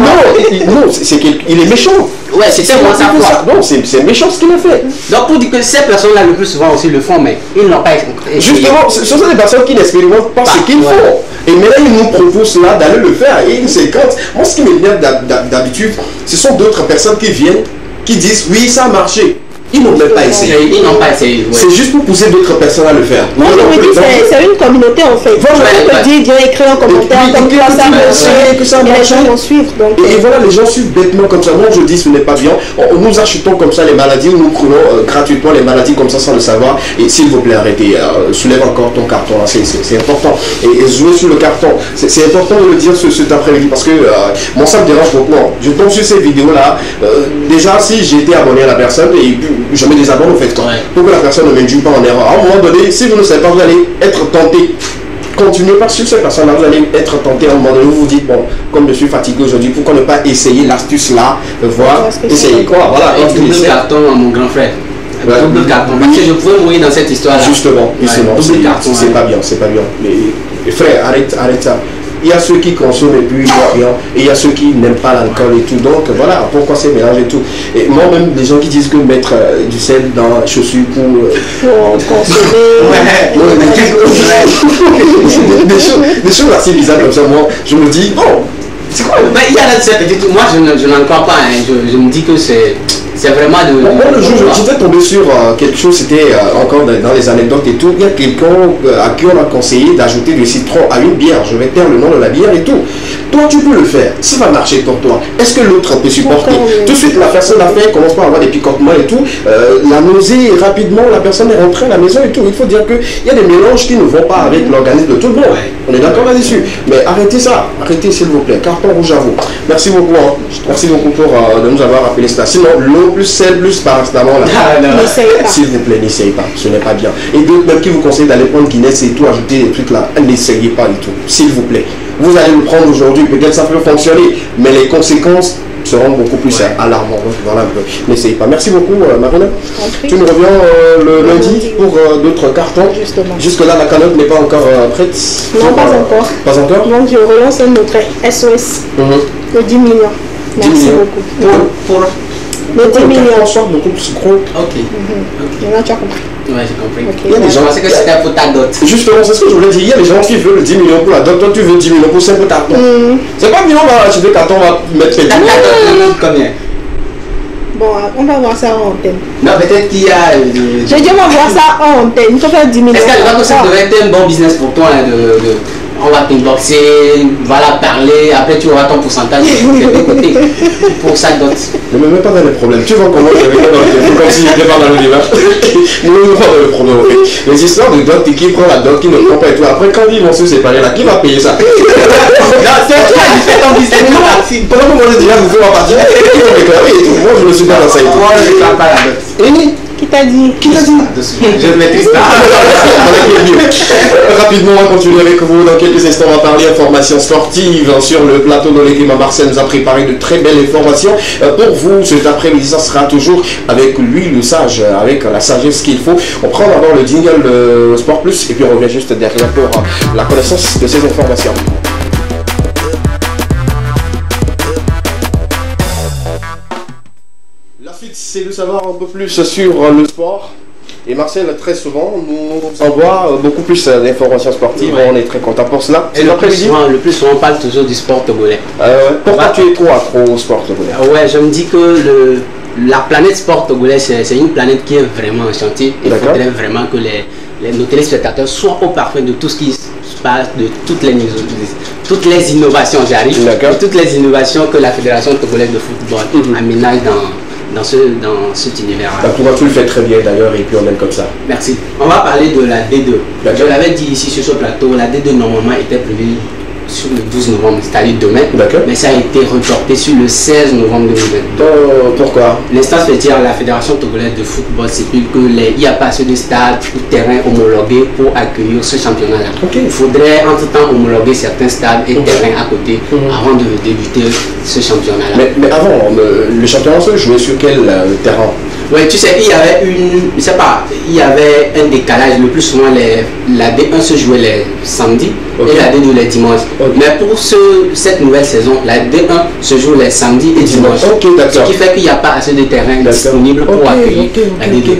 Non, c'est qu'il est méchant. Ouais, c'était moi sa foi. Non, c'est méchant ce qu'il a fait. Donc pour dire que ces personnes-là le plus souvent aussi le font, mais ils n'ont pas essayé. Justement, ce sont des personnes qui n'expérimentent pas ce qu'ils font. Et maintenant, ils nous proposent là d'aller le faire. Et c'est quand. Moi, ce qui m'énerve d'habitude, ce sont d'autres personnes qui viennent, qui disent oui, ça a marché. Ils n'ont même pas essayé. Ils n'ont pas essayé. C'est juste pour pousser d'autres personnes à le faire. Moi, je me dis c'est une communauté en fait. Voilà, je peux dire, écrire un commentaire comme quoi ça marche. Et les gens vont suivre. Et voilà, les gens suivent bêtement comme ça. Moi, je dis ce n'est pas bien. Nous achetons comme ça les maladies, nous prenons gratuitement les maladies comme ça sans le savoir. Et s'il vous plaît, arrêtez. Soulève encore ton carton. C'est important. Et jouer sur le carton. C'est important de le dire cet après-midi parce que moi, ça me dérange beaucoup. Je tombe sur ces vidéos-là. Déjà, si j'ai été abonné à la personne et je me désabonne au fait pour que la personne ne m'induise pas en erreur. À un moment donné, si vous ne savez pas, vous allez être tenté. Continuez pas sur cette personne-là, vous allez être tenté à un moment donné. Vous vous dites, bon, comme je suis fatigué aujourd'hui, pourquoi ne pas essayer l'astuce-là, voir, essayer quoi. Voilà, double carton à mon grand frère. Double carton. Parce que je pouvais mourir dans cette histoire-là. Justement, c'est pas bien, c'est pas bien. Mais frère, arrête ça. Il y a ceux qui consomment et puis rien, et il y a ceux qui n'aiment pas l'alcool et tout. Donc voilà, pourquoi c'est mélangé et tout. Et moi-même, des gens qui disent que mettre du sel dans les chaussures pour consommer. Des choses assez bizarres comme ça, moi, je me dis, bon, c'est quoi? Il y a cette petite. Moi, je n'en crois pas. Je me dis que c'est vraiment de. Moi, le jour, j'étais tombé sur quelque chose, c'était encore dans les anecdotes et tout. Il y a quelqu'un à qui on a conseillé d'ajouter du citron à une bière. Je vais taire le nom de la bière et tout. Toi, tu peux le faire. Ça va marcher pour toi. Est-ce que l'autre peut supporter? Tout de suite, la personne a fait, commence par avoir des picotements et tout. La nausée, rapidement, la personne est rentrée à la maison et tout. Il faut dire qu'il y a des mélanges qui ne vont pas avec l'organisme de tout le monde. On est d'accord là-dessus. Mais arrêtez ça. Arrêtez, s'il vous plaît. Carton rouge à vous. Merci beaucoup. Merci beaucoup pour de nous avoir rappelé ça. Sinon, l'eau plus sel, plus paracétamol, s'il vous plaît, n'essayez pas, ce n'est pas bien. Et d'autres même qui vous conseillent d'aller prendre Guinness et tout, ajouter des trucs là, n'essayez pas du tout, s'il vous plaît. Vous allez le prendre aujourd'hui, peut-être ça peut fonctionner, mais les conséquences seront beaucoup plus alarmantes. Donc voilà un peu, n'essayez pas. Merci beaucoup, Marina. Tu nous reviens le lundi pour d'autres cartons. Jusque-là, la calotte n'est pas encore prête. Non, pas encore. Pas encore. Donc je relance un autre SOS de 10 millions. Merci beaucoup. Pour le 10 millions. Beaucoup plus gros. Ok. Maintenant, tu as compris. Ouais, j'ai compris. Il y a des gens, je pensais que c'était pour ta dot. Justement, c'est ce que je voulais dire. Il y a des gens qui veulent le 10 millions pour la dot. Toi, tu veux 10 millions pour simple carton. C'est pas million, on va acheter des cartons, on va mettre les 10 millions. Combien? Bon, on va voir ça en antenne. Non, peut-être qu'il y a. J'ai dit, on va voir ça en antenne. Il faut faire 10 millions. Est-ce que ça devrait être un bon business pour toi on va t'inboxer, voilà, parler, après tu auras ton pourcentage de côté pour ça dot. Ne me mets pas dans les problèmes. Tu vois comment je vais dans le téléphone comme si j'étais pas dans l'univers. Ne me mets pas dans le problème. Les histoires de dot et qui prend la dot, qui ne prend pas et tout. Après, quand ils vont se séparer là, qui va payer ça? C'est toi qui fais ton business. Pendant que moi j'ai déjà vous faire ma partie, qui va réclamer et tout. Moi je me suis pas dans ça et tout. Moi je ne réclame pas la dot. Qui t'a dit? Qui t'a dit? Je ne maîtrise pas. Rapidement, on va continuer avec vous. Dans quelques instants, on va parler informations sportives. Sur le plateau de l'équipe à Marseille nous a préparé de très belles informations pour vous. Cet après-midi, ça sera toujours avec lui, le sage, avec la sagesse qu'il faut. On prend d'abord le jingle Sport Plus et puis on revient juste derrière pour la connaissance de ces informations. C'est de savoir un peu plus sur le sport. Et Marcel, très souvent, nous envoie beaucoup plus d'informations sportives. On est très content pour cela. Et le plus souvent, on parle toujours du sport togolais. Pourquoi tu es trop accro au sport togolais? Ouais, je me dis que la planète sport togolais, c'est une planète qui est vraiment enchantée. Il faudrait vraiment que nos téléspectateurs soient au parfum de tout ce qui se passe, de toutes les innovations, j'arrive, de toutes les innovations que la Fédération togolaise de football aménage dans cet univers-là. Toi, tu le fais très bien d'ailleurs et puis on aime comme ça. Merci. On va parler de la D2. Je l'avais dit ici sur ce plateau, la D2 normalement était prévue sur le 12 novembre, c'est-à-dire demain, mais ça a été reporté sur le 16 novembre 2020. Pourquoi? L'instance fêtière, la Fédération togolaise de football stipule qu'il n'y a pas assez de stades ou terrains homologués pour accueillir ce championnat-là. Il faudrait entre-temps homologuer certains stades et terrains à côté avant de débuter ce championnat-là. Mais avant, le championnat se jouait sur quel terrain? Oui, tu sais, il y avait un décalage. Le plus souvent, la D1 se jouait les samedis et la D2 les dimanches. Mais pour cette nouvelle saison, la D1 se joue les samedis et dimanches. Ce qui fait qu'il n'y a pas assez de terrain disponible pour accueillir la D2.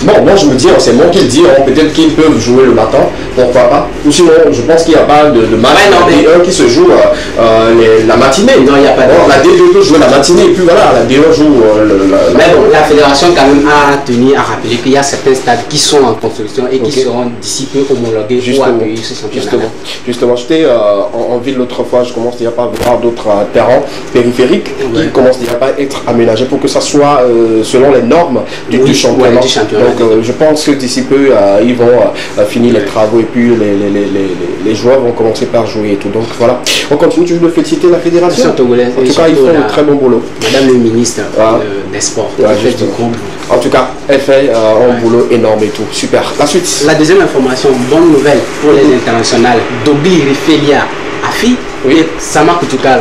Bon, moi je me dis, c'est moi qui le dis, peut-être qu'ils peuvent jouer le matin, pourquoi pas. Ou sinon, je pense qu'il n'y a pas de match D1 qui se joue la matinée. Non, il n'y a pas de la D2 peut jouer la matinée et puis voilà, la D1 joue Mais bon, la fédération quand même a tenu à rappeler qu'il y a certains stades qui sont en construction et qui seront d'ici peu homologués pour accueillir ce championnat. Justement, j'étais en ville l'autre fois, je commence déjà pas à voir d'autres terrains périphériques qui commencent déjà pas à être aménagés pour que ça soit selon les normes du championnat. Donc je pense que d'ici peu, ils vont finir les travaux et puis les joueurs vont commencer par jouer et tout. Donc voilà, on continue toujours de féliciter la fédération. En tout cas, ils font un très bon boulot. Madame le ministre des Sports, en tout cas, elle fait un boulot énorme et tout. Super. La suite. La deuxième information, bonne nouvelle pour les internationales. Dobi Rifelia Afi et Sama Koutoukal.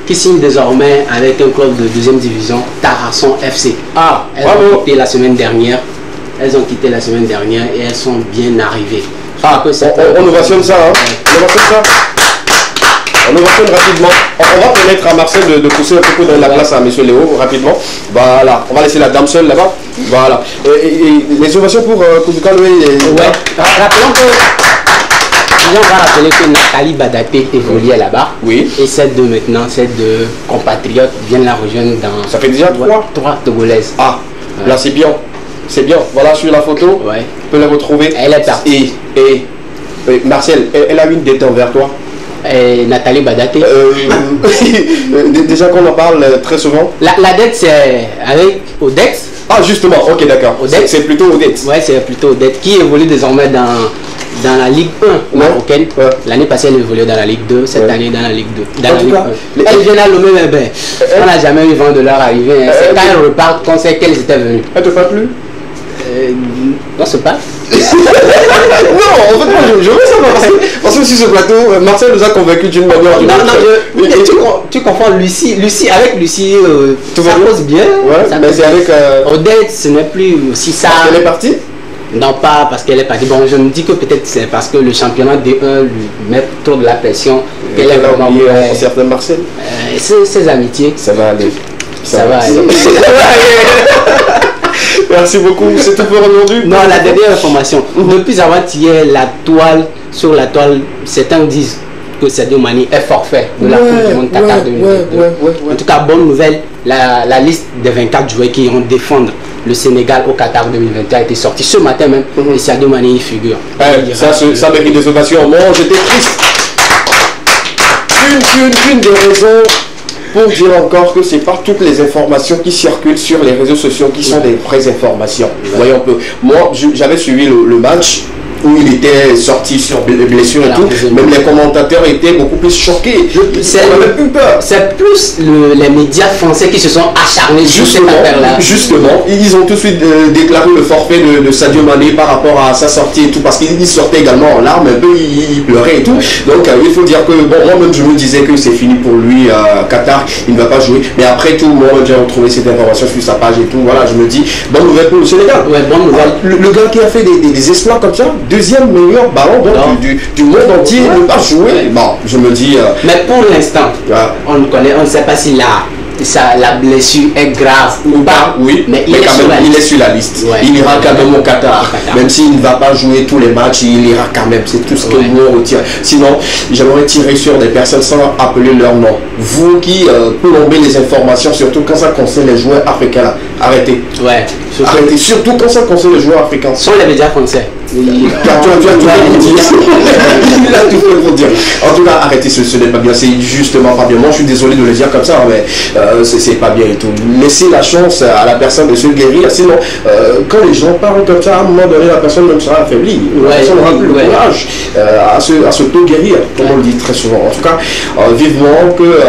Qui signe désormais avec un club de deuxième division, Tarasson FC. Elles ont quitté la semaine dernière. Elles ont quitté la semaine dernière et elles sont bien arrivées. On ovationne ça, On ovationne rapidement. On va permettre à Marcel de pousser un peu dans la place à M. Léo rapidement. Voilà. On va laisser la dame seule là-bas. Voilà. Et les ovations pour Koutoukal, rappelons que on va rappeler que Nathalie Badaté évoluait là-bas. Oui. Et ces deux compatriotes viennent la rejoindre dans... Ça fait déjà trois Togolaises. Là c'est bien. C'est bien. Voilà sur la photo. Ouais. On peut la retrouver. Elle est partie. Et Marcel, elle a une dette envers toi. Et Nathalie Badaté. Déjà qu'on en parle très souvent. La dette c'est avec Odex. Justement, ok d'accord. C'est plutôt Odex. Ouais, c'est plutôt Odex qui évolue désormais dans la Ligue 1 marocaine. L'année passée, elle évoluait dans la Ligue 2. Cette année, dans la Ligue 2. Dans la Ligue 1. Elle vient à Lomé, mais on n'a jamais eu vent de leur arrivée. C'est quand elles repartent qu'on sait qu'elles étaient venues. Elle te parle plus? Non, c'est pas. Non, en fait, moi, je veux savoir parce que sur ce plateau, Marcel nous a convaincus d'une manière ou d'une autre. Tu confonds Lucie. Avec Lucie, ça pose bien. Mais c'est avec. Odette, ce n'est plus aussi ça. Elle est partie? Non, pas parce qu'elle est partie. Bon, je me dis que peut-être c'est parce que le championnat D1 lui met trop de la pression. Qu'elle est vraiment un certain Marcel. Ses amitiés. Ça va aller. Ça va aller. Merci beaucoup, c'est tout pour aujourd'hui. Non, la dernière information. Depuis avant-hier, sur la toile, certains disent que Sadio Mané est forfait de la Coupe du Monde Qatar 2022. En tout cas, bonne nouvelle, la liste des 24 joueurs qui iront défendre le Sénégal au Qatar 2021 a été sortie ce matin même et Sadio Mané y figure. Ça mérite des ovations. Moi, j'étais triste. Une des raisons pour dire encore que c'est pas toutes les informations qui circulent sur les réseaux sociaux qui sont des vraies informations. Voyons un peu. Moi, j'avais suivi le match où il était sorti sur blessure et tout. Même les commentateurs étaient beaucoup plus choqués. C'est plus les médias français qui se sont acharnés sur cette affaire-là. Justement, ils ont tout de suite déclaré le forfait de Sadio Mané par rapport à sa sortie et tout, parce qu'il sortait également en larmes, un peu, il pleurait et tout. Donc il faut dire que, bon, moi-même je me disais que c'est fini pour lui à Qatar, il ne va pas jouer. Mais après tout, moi j'ai retrouvé cette information sur sa page et tout. Voilà, je me dis, bonne nouvelle pour le Sénégal. Ouais, bonne nouvelle. Le gars qui a fait des exploits comme ça, deuxième meilleur ballon du monde entier, ne pas jouer. Bon, je me dis. Mais pour l'instant, on ne sait pas si la blessure est grave ou pas. Oui, mais il est sur la liste. Ouais. Il ira quand même au Qatar. Même s'il ne va pas jouer tous les matchs, il ira quand même. C'est tout ce que nous retire. Sinon, j'aimerais tirer sur des personnes sans appeler leur nom. Vous qui plombez les informations, surtout quand ça concerne les joueurs africains, arrêtez. Ouais. Arrêtez, surtout quand ça concerne les joueurs africains. Ce sont les médias français. Il a tout fait pour dire. En tout cas, arrêtez, ce n'est pas bien, c'est justement pas bien. Moi, je suis désolé de le dire comme ça, mais c'est pas bien et tout. Laissez la chance à la personne de se guérir. Sinon, quand les gens parlent comme ça, à un moment donné, la personne même sera affaiblie. La personne n'aura plus le courage à se guérir, comme on le dit très souvent. En tout cas, vivement que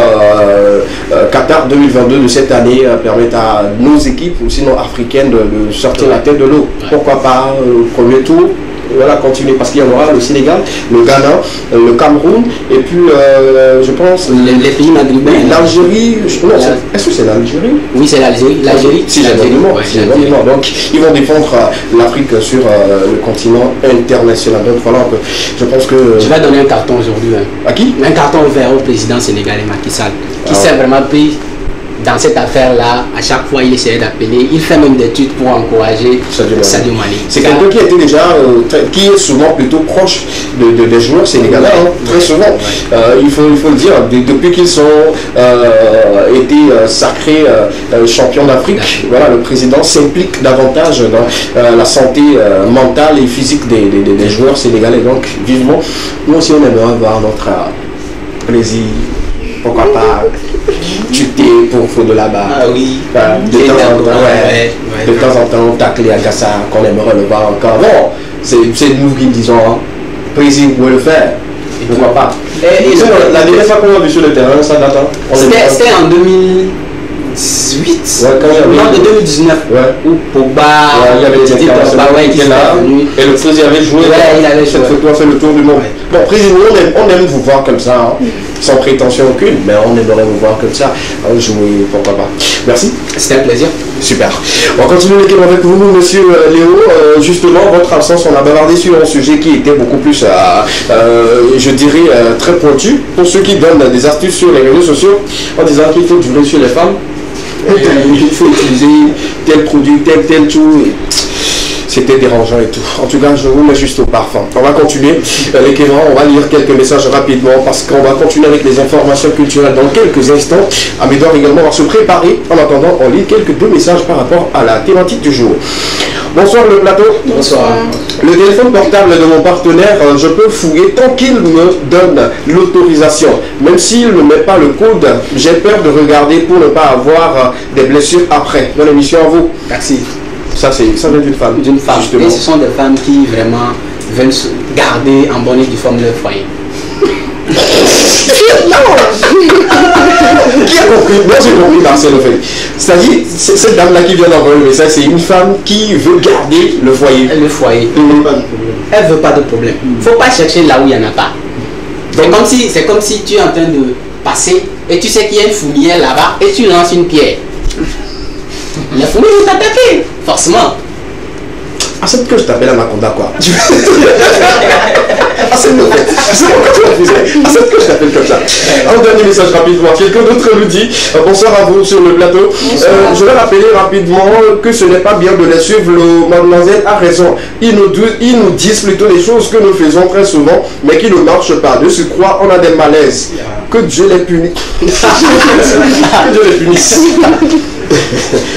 Qatar 2022 de cette année permette à nos équipes, ou sinon africaines, de sortir la tête de l'eau. Pourquoi pas au premier tour voilà, continuer parce qu'il y en aura le Sénégal, le Ghana, le Cameroun et puis je pense les pays maghrébins. Oui, l'Algérie. Est-ce que c'est l'Algérie? Oui, c'est l'Algérie. Si j'ai donc ils vont défendre l'Afrique sur le continent international. Donc voilà, je pense que. Je vais donner un carton aujourd'hui. Hein. À qui? Un carton vert au président sénégalais Macky Sall, qui s'est vraiment pris dans cette affaire-là. À chaque fois, il essayait d'appeler. Il fait même des tweets pour encourager Sadio Mané. C'est quelqu'un qui était déjà, qui est souvent plutôt proche des joueurs sénégalais, hein, très souvent. Il faut le dire, depuis qu'ils ont été sacrés champions d'Afrique, voilà, le président s'implique davantage dans la santé mentale et physique des joueurs sénégalais. Donc, vivement, nous aussi, on aimerait voir notre plaisir. Pourquoi pas tuer pour faux de là-bas. Ah oui. De temps en temps, tacler Agassa, qu'on aimerait le voir encore. Bon, c'est nous qui disons, hein, président, vous pouvez le faire. Pourquoi pas. La dernière fois qu'on a vu sur le terrain, ça date. C'était en 2018. Non, de 2019. Où Pogba, il y avait des internationaux qui étaient là. Et le président avait joué. Cette photo a fait le tour du monde. Bon, président, on aime vous voir comme ça. Hein. Sans prétention aucune, mais on aimerait vous voir comme ça, jouer, pourquoi pas. Merci. C'était un plaisir. Super. On continue l'équipe avec vous, monsieur Léo. Justement, votre absence, on a bavardé sur un sujet qui était beaucoup plus, je dirais, très pointu. Pour ceux qui donnent des astuces sur les réseaux sociaux, en disant qu'il faut durer sur les femmes, qu'il faut utiliser tel produit, tel tout. C'était dérangeant et tout. En tout cas, je vous mets juste au parfum. On va continuer. Les Kévins, on va lire quelques messages rapidement parce qu'on va continuer avec les informations culturelles dans quelques instants. Amédor également va se préparer. En attendant, on lit quelques deux messages par rapport à la thématique du jour. Bonsoir le plateau. Bonsoir. Le téléphone portable de mon partenaire, je peux fouiller tant qu'il me donne l'autorisation. Même s'il ne met pas le code, j'ai peur de regarder pour ne pas avoir des blessures après. Bonne émission à vous. Merci. Ça vient d'une femme. D'une femme. Justement. Et ce sont des femmes qui vraiment veulent garder en bonne et due forme leur foyer. Qui a compris? Moi j'ai compris Marcel au fait. C'est-à-dire, cette dame-là qui vient d'envoyer le message, c'est une femme qui veut garder le foyer. Le foyer. Elle veut pas de problème. Faut pas chercher là où il n'y en a pas. C'est comme si tu es en train de passer et tu sais qu'il y a une fourmilière là-bas et tu lances une pierre. La fourmi vont t'attaquer, forcément. Accepte que je t'appelle Anaconda, quoi. Accepte que je t'appelle comme ça. Un dernier message rapidement. Quelqu'un d'autre nous dit bonsoir à vous sur le plateau. Je vais rappeler rapidement que ce n'est pas bien de les suivre. Le mademoiselle a raison. Ils nous disent plutôt des choses que nous faisons très souvent, mais qui ne marchent pas. De surcroît, on a des malaises. Que Dieu les punisse. Que Dieu les punisse.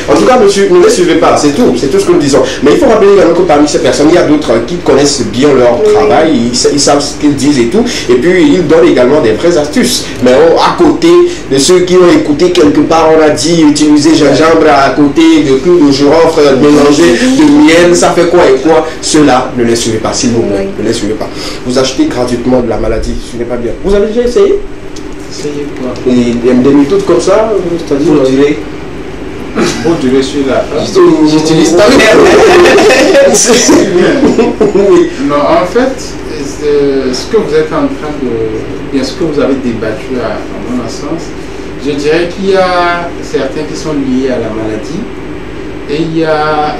En tout cas, monsieur, ne les suivez pas, c'est tout ce que nous disons. Mais il faut rappeler également que parmi ces personnes, il y a d'autres qui connaissent bien leur travail, ils savent ce qu'ils disent et tout, et puis ils donnent également des vraies astuces. Mais à côté de ceux qui ont écouté quelque part, on a dit utiliser gingembre à côté de clous de girofle mélangé de miel, ça fait quoi et quoi? Ceux-là, ne les suivez pas, s'il vous plaît, ne les suivez pas. Vous achetez gratuitement de la maladie, ce n'est pas bien. Vous avez déjà essayé? Essayez quoi? Et des méthodes comme ça, c'est-à-dire pour durer. Pour durer sur la face. J'utilise pas Non, en fait, ce que vous êtes en train de... Bien, ce que vous avez débattu à mon sens, je dirais qu'il y a certains qui sont liés à la maladie et il y a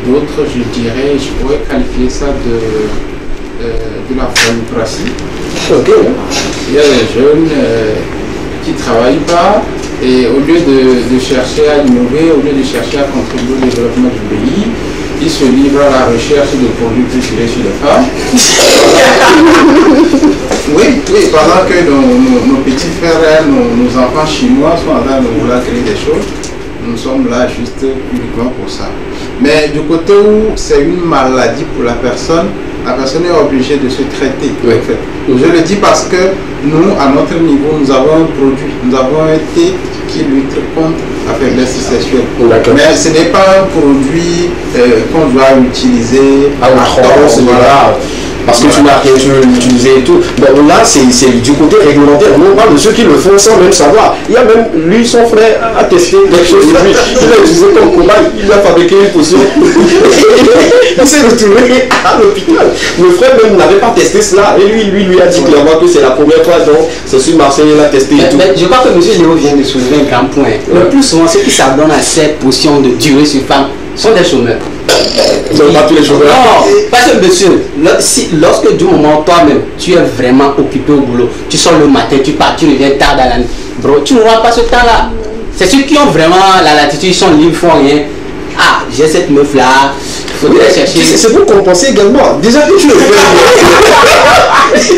d'autres, je dirais, je pourrais qualifier ça de la volocratie. Ok. Il y a des jeunes qui ne travaillent pas. Et au lieu de chercher à innover, au lieu de chercher à contribuer au développement du pays, ils se livrent à la recherche de produits culturels sur les femmes. Oui, pendant que nos petits frères, nos enfants chinois sont en train de vouloir créer des choses, nous sommes là juste uniquement pour ça. Mais du côté où c'est une maladie pour la personne est obligée de se traiter. Oui. En fait. Je le dis parce que nous, à notre niveau, nous avons un produit, nous avons un thé qui lutte contre la faiblesse sexuelle. Mais ce n'est pas un produit qu'on doit utiliser à outrance, voilà. parce que tu n'as rien utilisé et tout. Bon, là, c'est du côté réglementaire. Nous, on parle de ceux qui le font sans même savoir. Il y a même, lui, son frère a testé quelque chose de lui. Il a utilisé comme cobaye, il a fabriqué une potion. Il s'est retrouvé à l'hôpital. Le frère même n'avait pas testé cela. Et lui a dit clairement que c'est la première fois, donc c'est sur Marseille, il a testé et tout. Mais je crois que M. Léo vient de soulever un grand point. Le plus souvent, ceux qui s'adonnent à cette potion de durée sur femme sont des chômeurs. Ce sont pas tous les chômeurs. Non, parce que monsieur, lorsque du moment toi-même, tu es vraiment occupé au boulot, tu sors le matin, tu pars, tu reviens tard dans la nuit, bro, tu n'auras pas ce temps-là. C'est ceux qui ont vraiment la latitude, ils sont libres, ils font rien. Ah, j'ai cette meuf-là, il faudrait chercher. C'est pour compenser également. Déjà que tu le fais. Tu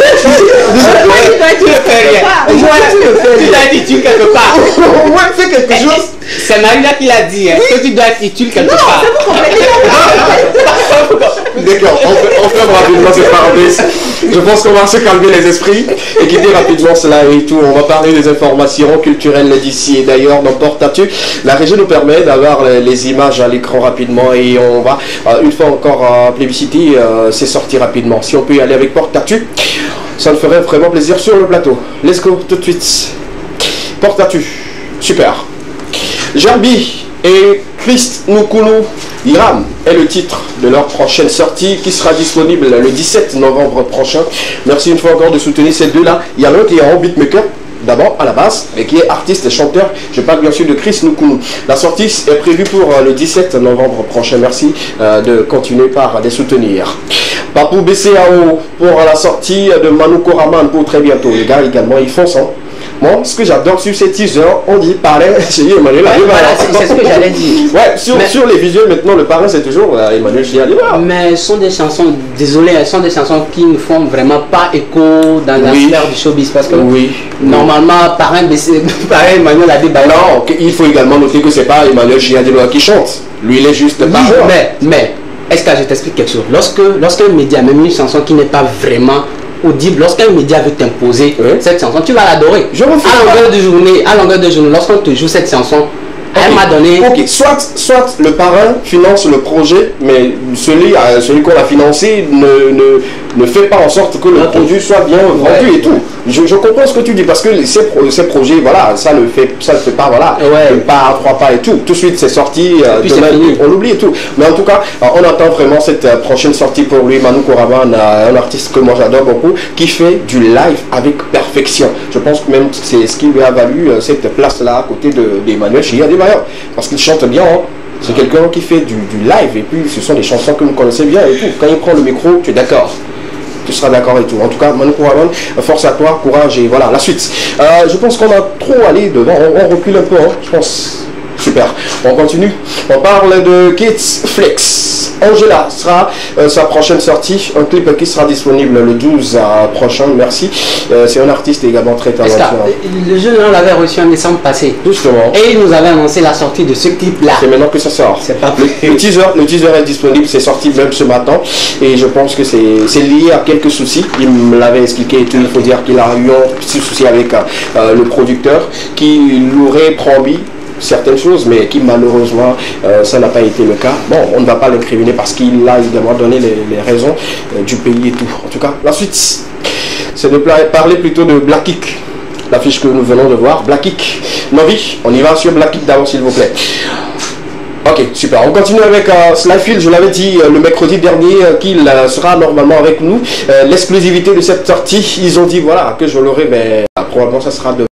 ne fais rien. Tu dois être utile quelque part. Au moins, fais quelque chose. C'est Marie-là qui l'a dit, hein, que tu dois être utile quelque part. D'accord, on ferme rapidement cette parenthèse. Je pense qu'on va se calmer les esprits et quitter rapidement cela et tout. On va parler des informations culturelles d'ici et d'ailleurs dans Porte-Actu. La régie nous permet d'avoir les images à l'écran rapidement et on va une fois encore plébisciter c'est sorti rapidement. Si on peut y aller avec Porte-Actu, ça me ferait vraiment plaisir sur le plateau. Let's go tout de suite. Porte-Actu, super. Gerbi et Christ Nukulu Iram est le titre de leur prochaine sortie qui sera disponible le 17 novembre prochain. Merci une fois encore de soutenir ces deux-là. Il y a l'un qui est en beatmaker, d'abord à la base, et qui est artiste et chanteur. Je parle bien sûr de Chris Nukulu. La sortie est prévue pour le 17 novembre prochain. Merci de continuer par les soutenir. Papou BCAO pour la sortie de Manu Koraman pour très bientôt. Les gars également, ils foncent. Hein. Moi, ce que j'adore sur ces teasers, on dit parrain, c'est Emmanuel Adebayor. C'est ce que j'allais dire. Ouais, sur les visuels maintenant, le parrain c'est toujours Emmanuel Adebayor. Mais ce sont des chansons, désolé, elles sont des chansons qui ne font vraiment pas écho dans la sphère du showbiz. Parce que normalement, parrain Emmanuel Adebayor. Non, il faut également noter que c'est pas Emmanuel Adebayor qui chante. Lui, il est juste parrain. Mais, est-ce que je t'explique quelque chose? Lorsqu'un média, même une chanson qui n'est pas vraiment audible, lorsqu'un média veut t'imposer cette chanson, tu vas l'adorer. Je refuse. À longueur de journée, lorsqu'on te joue cette chanson, elle m'a donné. Ok, soit le parrain finance le projet, mais celui qu'on a financé ne fait pas en sorte que le produit soit bien vendu et tout. Je comprends ce que tu dis parce que ces projets, voilà, ça ne fait pas, voilà, pas à 3 pas et tout. Tout de suite, c'est sorti, demain, on l'oublie et tout. Mais en tout cas, on attend vraiment cette prochaine sortie pour lui, Manu Koraman, un artiste que moi j'adore beaucoup, qui fait du live avec perfection. Je pense que même c'est ce qui lui a valu cette place-là à côté d'Emmanuel Adebayor, parce qu'il chante bien. Hein. C'est quelqu'un qui fait du live et puis ce sont des chansons que vous connaissez bien et tout. Quand il prend le micro, tu es d'accord. Tu seras d'accord et tout. En tout cas, Manu Koraman, force à toi, courage et voilà la suite. Je pense qu'on a trop allé devant. On recule un peu, hein, je pense. Super. On continue. On parle de Kids Flex. Angela sera sa prochaine sortie. Un clip qui sera disponible le 12 prochain. Merci. C'est un artiste également très talentueux. Le jeune, on l'avait reçu en décembre passé. Justement. Et il nous avait annoncé la sortie de ce clip-là. C'est maintenant que ça sort. C'est pas le teaser est disponible. C'est sorti même ce matin. Et je pense que c'est lié à quelques soucis. Il me l'avait expliqué et tout. Il faut dire qu'il a eu un petit souci avec le producteur qui l'aurait promis certaines choses, mais qui malheureusement ça n'a pas été le cas. Bon, on ne va pas l'incriminer parce qu'il a également donné les raisons du pays et tout. En tout cas, la suite, c'est de parler plutôt de Black Kick, l'affiche que nous venons de voir. Black Kick, Novi, on y va sur Black Kick d'abord s'il vous plaît. Ok, super. On continue avec Slyfield. Je l'avais dit le mercredi dernier qu'il sera normalement avec nous. L'exclusivité de cette sortie, ils ont dit voilà que je l'aurai, mais probablement ça sera demain.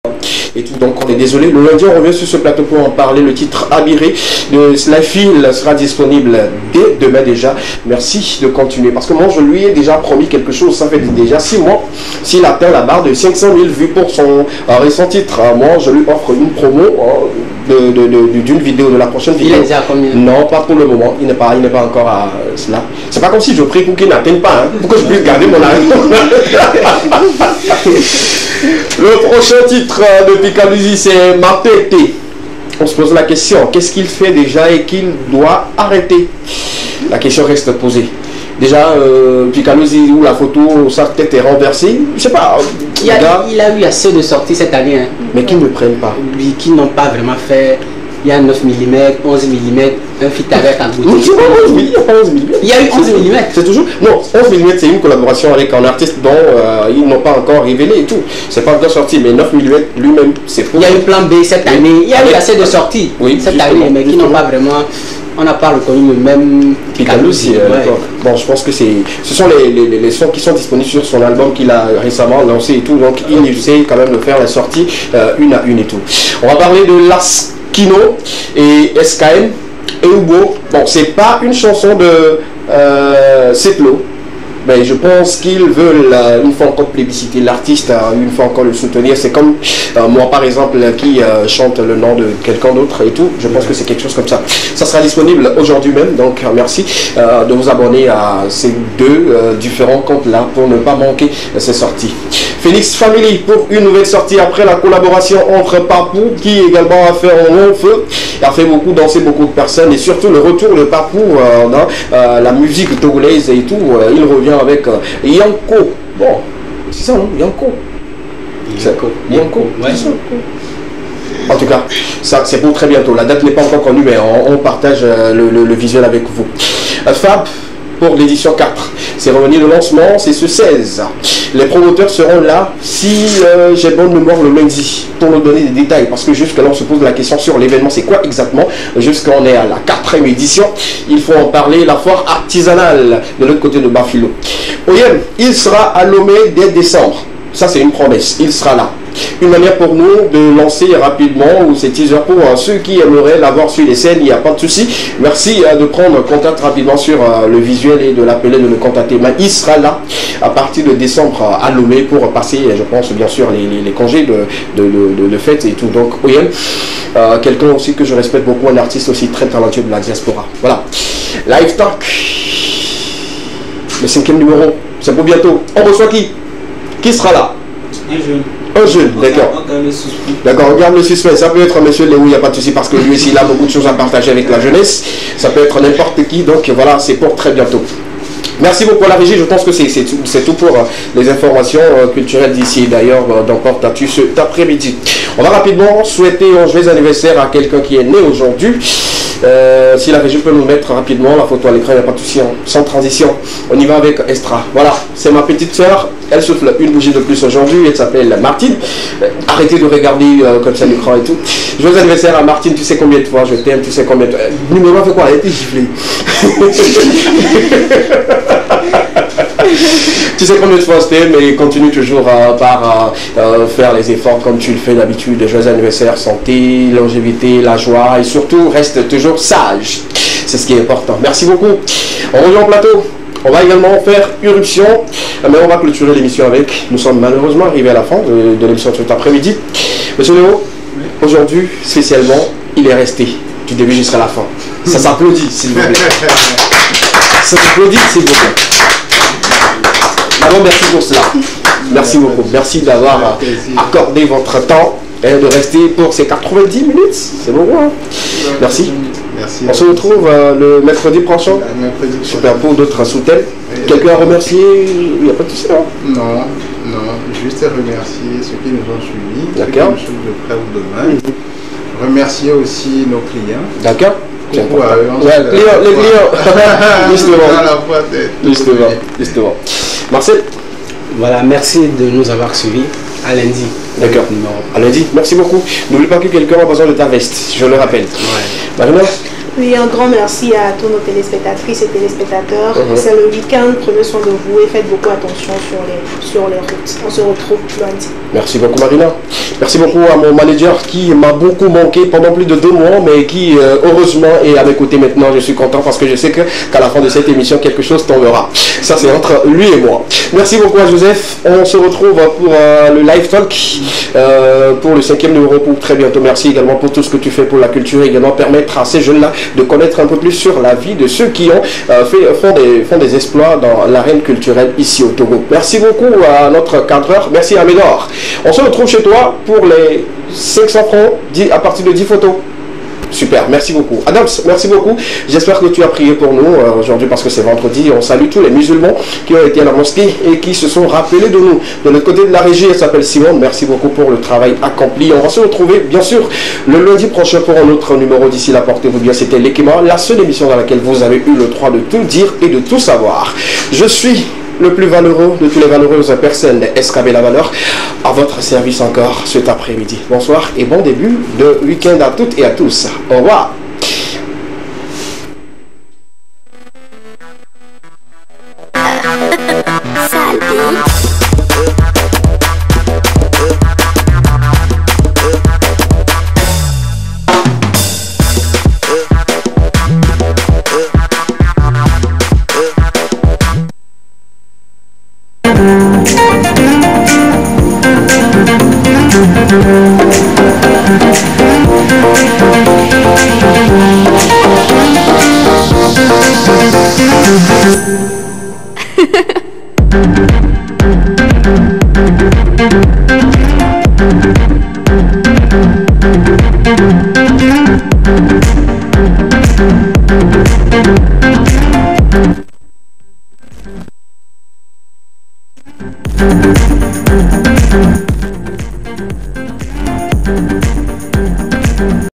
Et tout, donc on est désolé. Le lundi, on revient sur ce plateau pour en parler. Le titre Abiré de Slyfield sera disponible dès demain déjà. Merci de continuer parce que moi je lui ai déjà promis quelque chose. Ça fait déjà 6 mois. S'il atteint la barre de 500 000 vues pour son récent titre, moi je lui offre une promo d'une vidéo, de la prochaine vidéo. Il est déjà à combien? Non, pas pour le moment. Il n'est pas encore à cela. C'est pas comme si je prie pour qu'il n'atteigne pas, hein, pour que je puisse garder mon argent. Le prochain titre de Picardie, c'est Mapete. On se pose la question, qu'est-ce qu'il fait déjà et qu'il doit arrêter? La question reste posée. Déjà, Picardie où la photo, sa tête est renversée, je sais pas. Il a eu assez de sorties cette année. Hein. Mais qui ne prennent pas. Qui n'ont pas vraiment fait il y a 9 mm, 11 mm, un feat avec un goût. Il y a eu 11 mm. C'est toujours. Non, 11 mm, c'est une collaboration avec un artiste dont ils n'ont pas encore révélé et tout. C'est pas encore sorti, mais 9 mm lui-même, c'est fou. Il y a eu plan B cette année. Il y a eu assez de sorties cette année, mais qui n'ont pas vraiment. On n'a pas reconnu le même Picalo aussi. Bon, je pense que ce sont les sons qui sont disponibles sur son album qu'il a récemment lancé et tout. Donc, il essaie quand même de faire la sortie une à une et tout. On va parler de Laskino et SKM. Eubo. Bon, c'est pas une chanson de Seplo. Mais je pense qu'ils veulent une fois encore plébisciter l'artiste, une fois encore le soutenir. C'est comme moi par exemple qui chante le nom de quelqu'un d'autre et tout. Je pense que c'est quelque chose comme ça. Ça sera disponible aujourd'hui même, donc merci de vous abonner à ces deux différents comptes là pour ne pas manquer ces sorties. Phoenix Family pour une nouvelle sortie après la collaboration entre Papou qui également a fait un long feu, a fait beaucoup danser beaucoup de personnes et surtout le retour de Papou dans la musique togolaise et tout. Il revient avec Yanko. Bon, c'est ça non? Yanko. Yanko. Ouais. En tout cas, ça c'est pour très bientôt. La date n'est pas encore connue, mais on partage le visuel avec vous. Fab pour l'édition 4. Cérémonie de lancement, c'est ce 16. Les promoteurs seront là, si j'ai bonne mémoire, le lundi, pour nous donner des détails. Parce que jusque là, on se pose la question sur l'événement, c'est quoi exactement? Jusqu'on est à la 4e édition, il faut en parler. La foire artisanale de l'autre côté de Bafilo. Oyem, il sera à Lomé dès décembre. Ça, c'est une promesse. Il sera là. Une manière pour nous de lancer rapidement ou ces teasers pour ceux qui aimeraient l'avoir sur les scènes, il n'y a pas de souci. Merci de prendre contact rapidement sur le visuel et de l'appeler, de le contacter. Mais il sera là à partir de décembre à Lomé pour passer, je pense bien sûr, les congés de fête et tout. Donc, Oyem, quelqu'un aussi que je respecte beaucoup, un artiste aussi très talentueux de la diaspora. Voilà. Live Talk, le 5e numéro, c'est pour bientôt. On reçoit qui? Qui sera là? Un jeune, d'accord. D'accord, regarde le suspect. Ça peut être monsieur Léo, il n'y a pas de souci parce que lui aussi il a beaucoup de choses à partager avec la jeunesse. Ça peut être n'importe qui, donc voilà, c'est pour très bientôt. Merci beaucoup à la régie, je pense que c'est tout pour les informations culturelles d'ici. D'ailleurs, d'emporte là-dessus cet après-midi. On va rapidement souhaiter un joyeux anniversaire à quelqu'un qui est né aujourd'hui. Si la régie peut nous mettre rapidement la photo à l'écran, il n'y a pas de souci, sans transition. On y va avec Estra. Voilà, c'est ma petite soeur. Elle souffle une bougie de plus aujourd'hui. Elle s'appelle Martine. Arrêtez de regarder comme ça l'écran et tout. Joyeux anniversaire à Martine. Tu sais combien de fois je t'aime, tu sais combien de fois. Numéro fait quoi? Elle était giflée. Tu sais combien de fois je t'aime et continue toujours par faire les efforts comme tu le fais d'habitude. Joyeux anniversaire, santé, longévité, la joie et surtout reste toujours sage. C'est ce qui est important. Merci beaucoup. On revient au plateau. On va également faire irruption, mais on va clôturer l'émission avec. Nous sommes malheureusement arrivés à la fin de l'émission de cet après-midi. Monsieur Léo, aujourd'hui, spécialement, il est resté du début jusqu'à la fin. Ça s'applaudit, s'il vous plaît. Ça s'applaudit, s'il vous plaît. D'abord, merci pour cela. Merci beaucoup. Merci d'avoir accordé votre temps et de rester pour ces 90 minutes. C'est bon, hein? Merci. Merci. On se retrouve le mercredi prochain. Super pour d'autres sous-thèmes. Quelqu'un à remercier? Il n'y a pas de souci, hein? Non, juste remercier ceux qui nous ont suivis. D'accord. Ceux qui nous suivent de près ou de loin. Remercier aussi nos clients. D'accord. Coucou à eux. Les clients. Justement. Marcel? Voilà, merci de nous avoir suivis. À lundi. D'accord. À lundi. Merci beaucoup. N'oublie pas que quelqu'un a besoin de ta veste, je le rappelle. Ouais. Marina? Oui, un grand merci à tous nos téléspectatrices et téléspectateurs. C'est le week-end, prenez soin de vous et faites beaucoup attention sur les routes. On se retrouve lundi. Merci beaucoup Marina. Merci beaucoup à mon manager qui m'a beaucoup manqué pendant plus de 2 mois, mais qui heureusement est à mes côtés maintenant. Je suis content parce que je sais qu'à la fin de cette émission, quelque chose tombera. Ça c'est entre lui et moi. Merci beaucoup à Joseph. On se retrouve pour le live talk, pour le 5e numéro pour très bientôt. Merci également pour tout ce que tu fais pour la culture et également permettre à ces jeunes-là de connaître un peu plus sur la vie de ceux qui ont font des exploits dans l'arène culturelle ici au Togo. Merci beaucoup à notre cadreur. Merci à Médor. On se retrouve chez toi pour les 500 francs à partir de 10 photos. Super, merci beaucoup. Adams, merci beaucoup. J'espère que tu as prié pour nous aujourd'hui parce que c'est vendredi. On salue tous les musulmans qui ont été à la mosquée et qui se sont rappelés de nous. De l'autre côté de la régie, elle s'appelle Simone. Merci beaucoup pour le travail accompli. On va se retrouver, bien sûr, le lundi prochain pour un autre numéro. D'ici là, portez-vous bien. C'était l'Ekema, la seule émission dans laquelle vous avez eu le droit de tout dire et de tout savoir. Je suis le plus valeureux de tous les valeureuses personnes, SKB La Valeur, à votre service encore cet après-midi. Bonsoir et bon début de week-end à toutes et à tous. Au revoir. Thank you.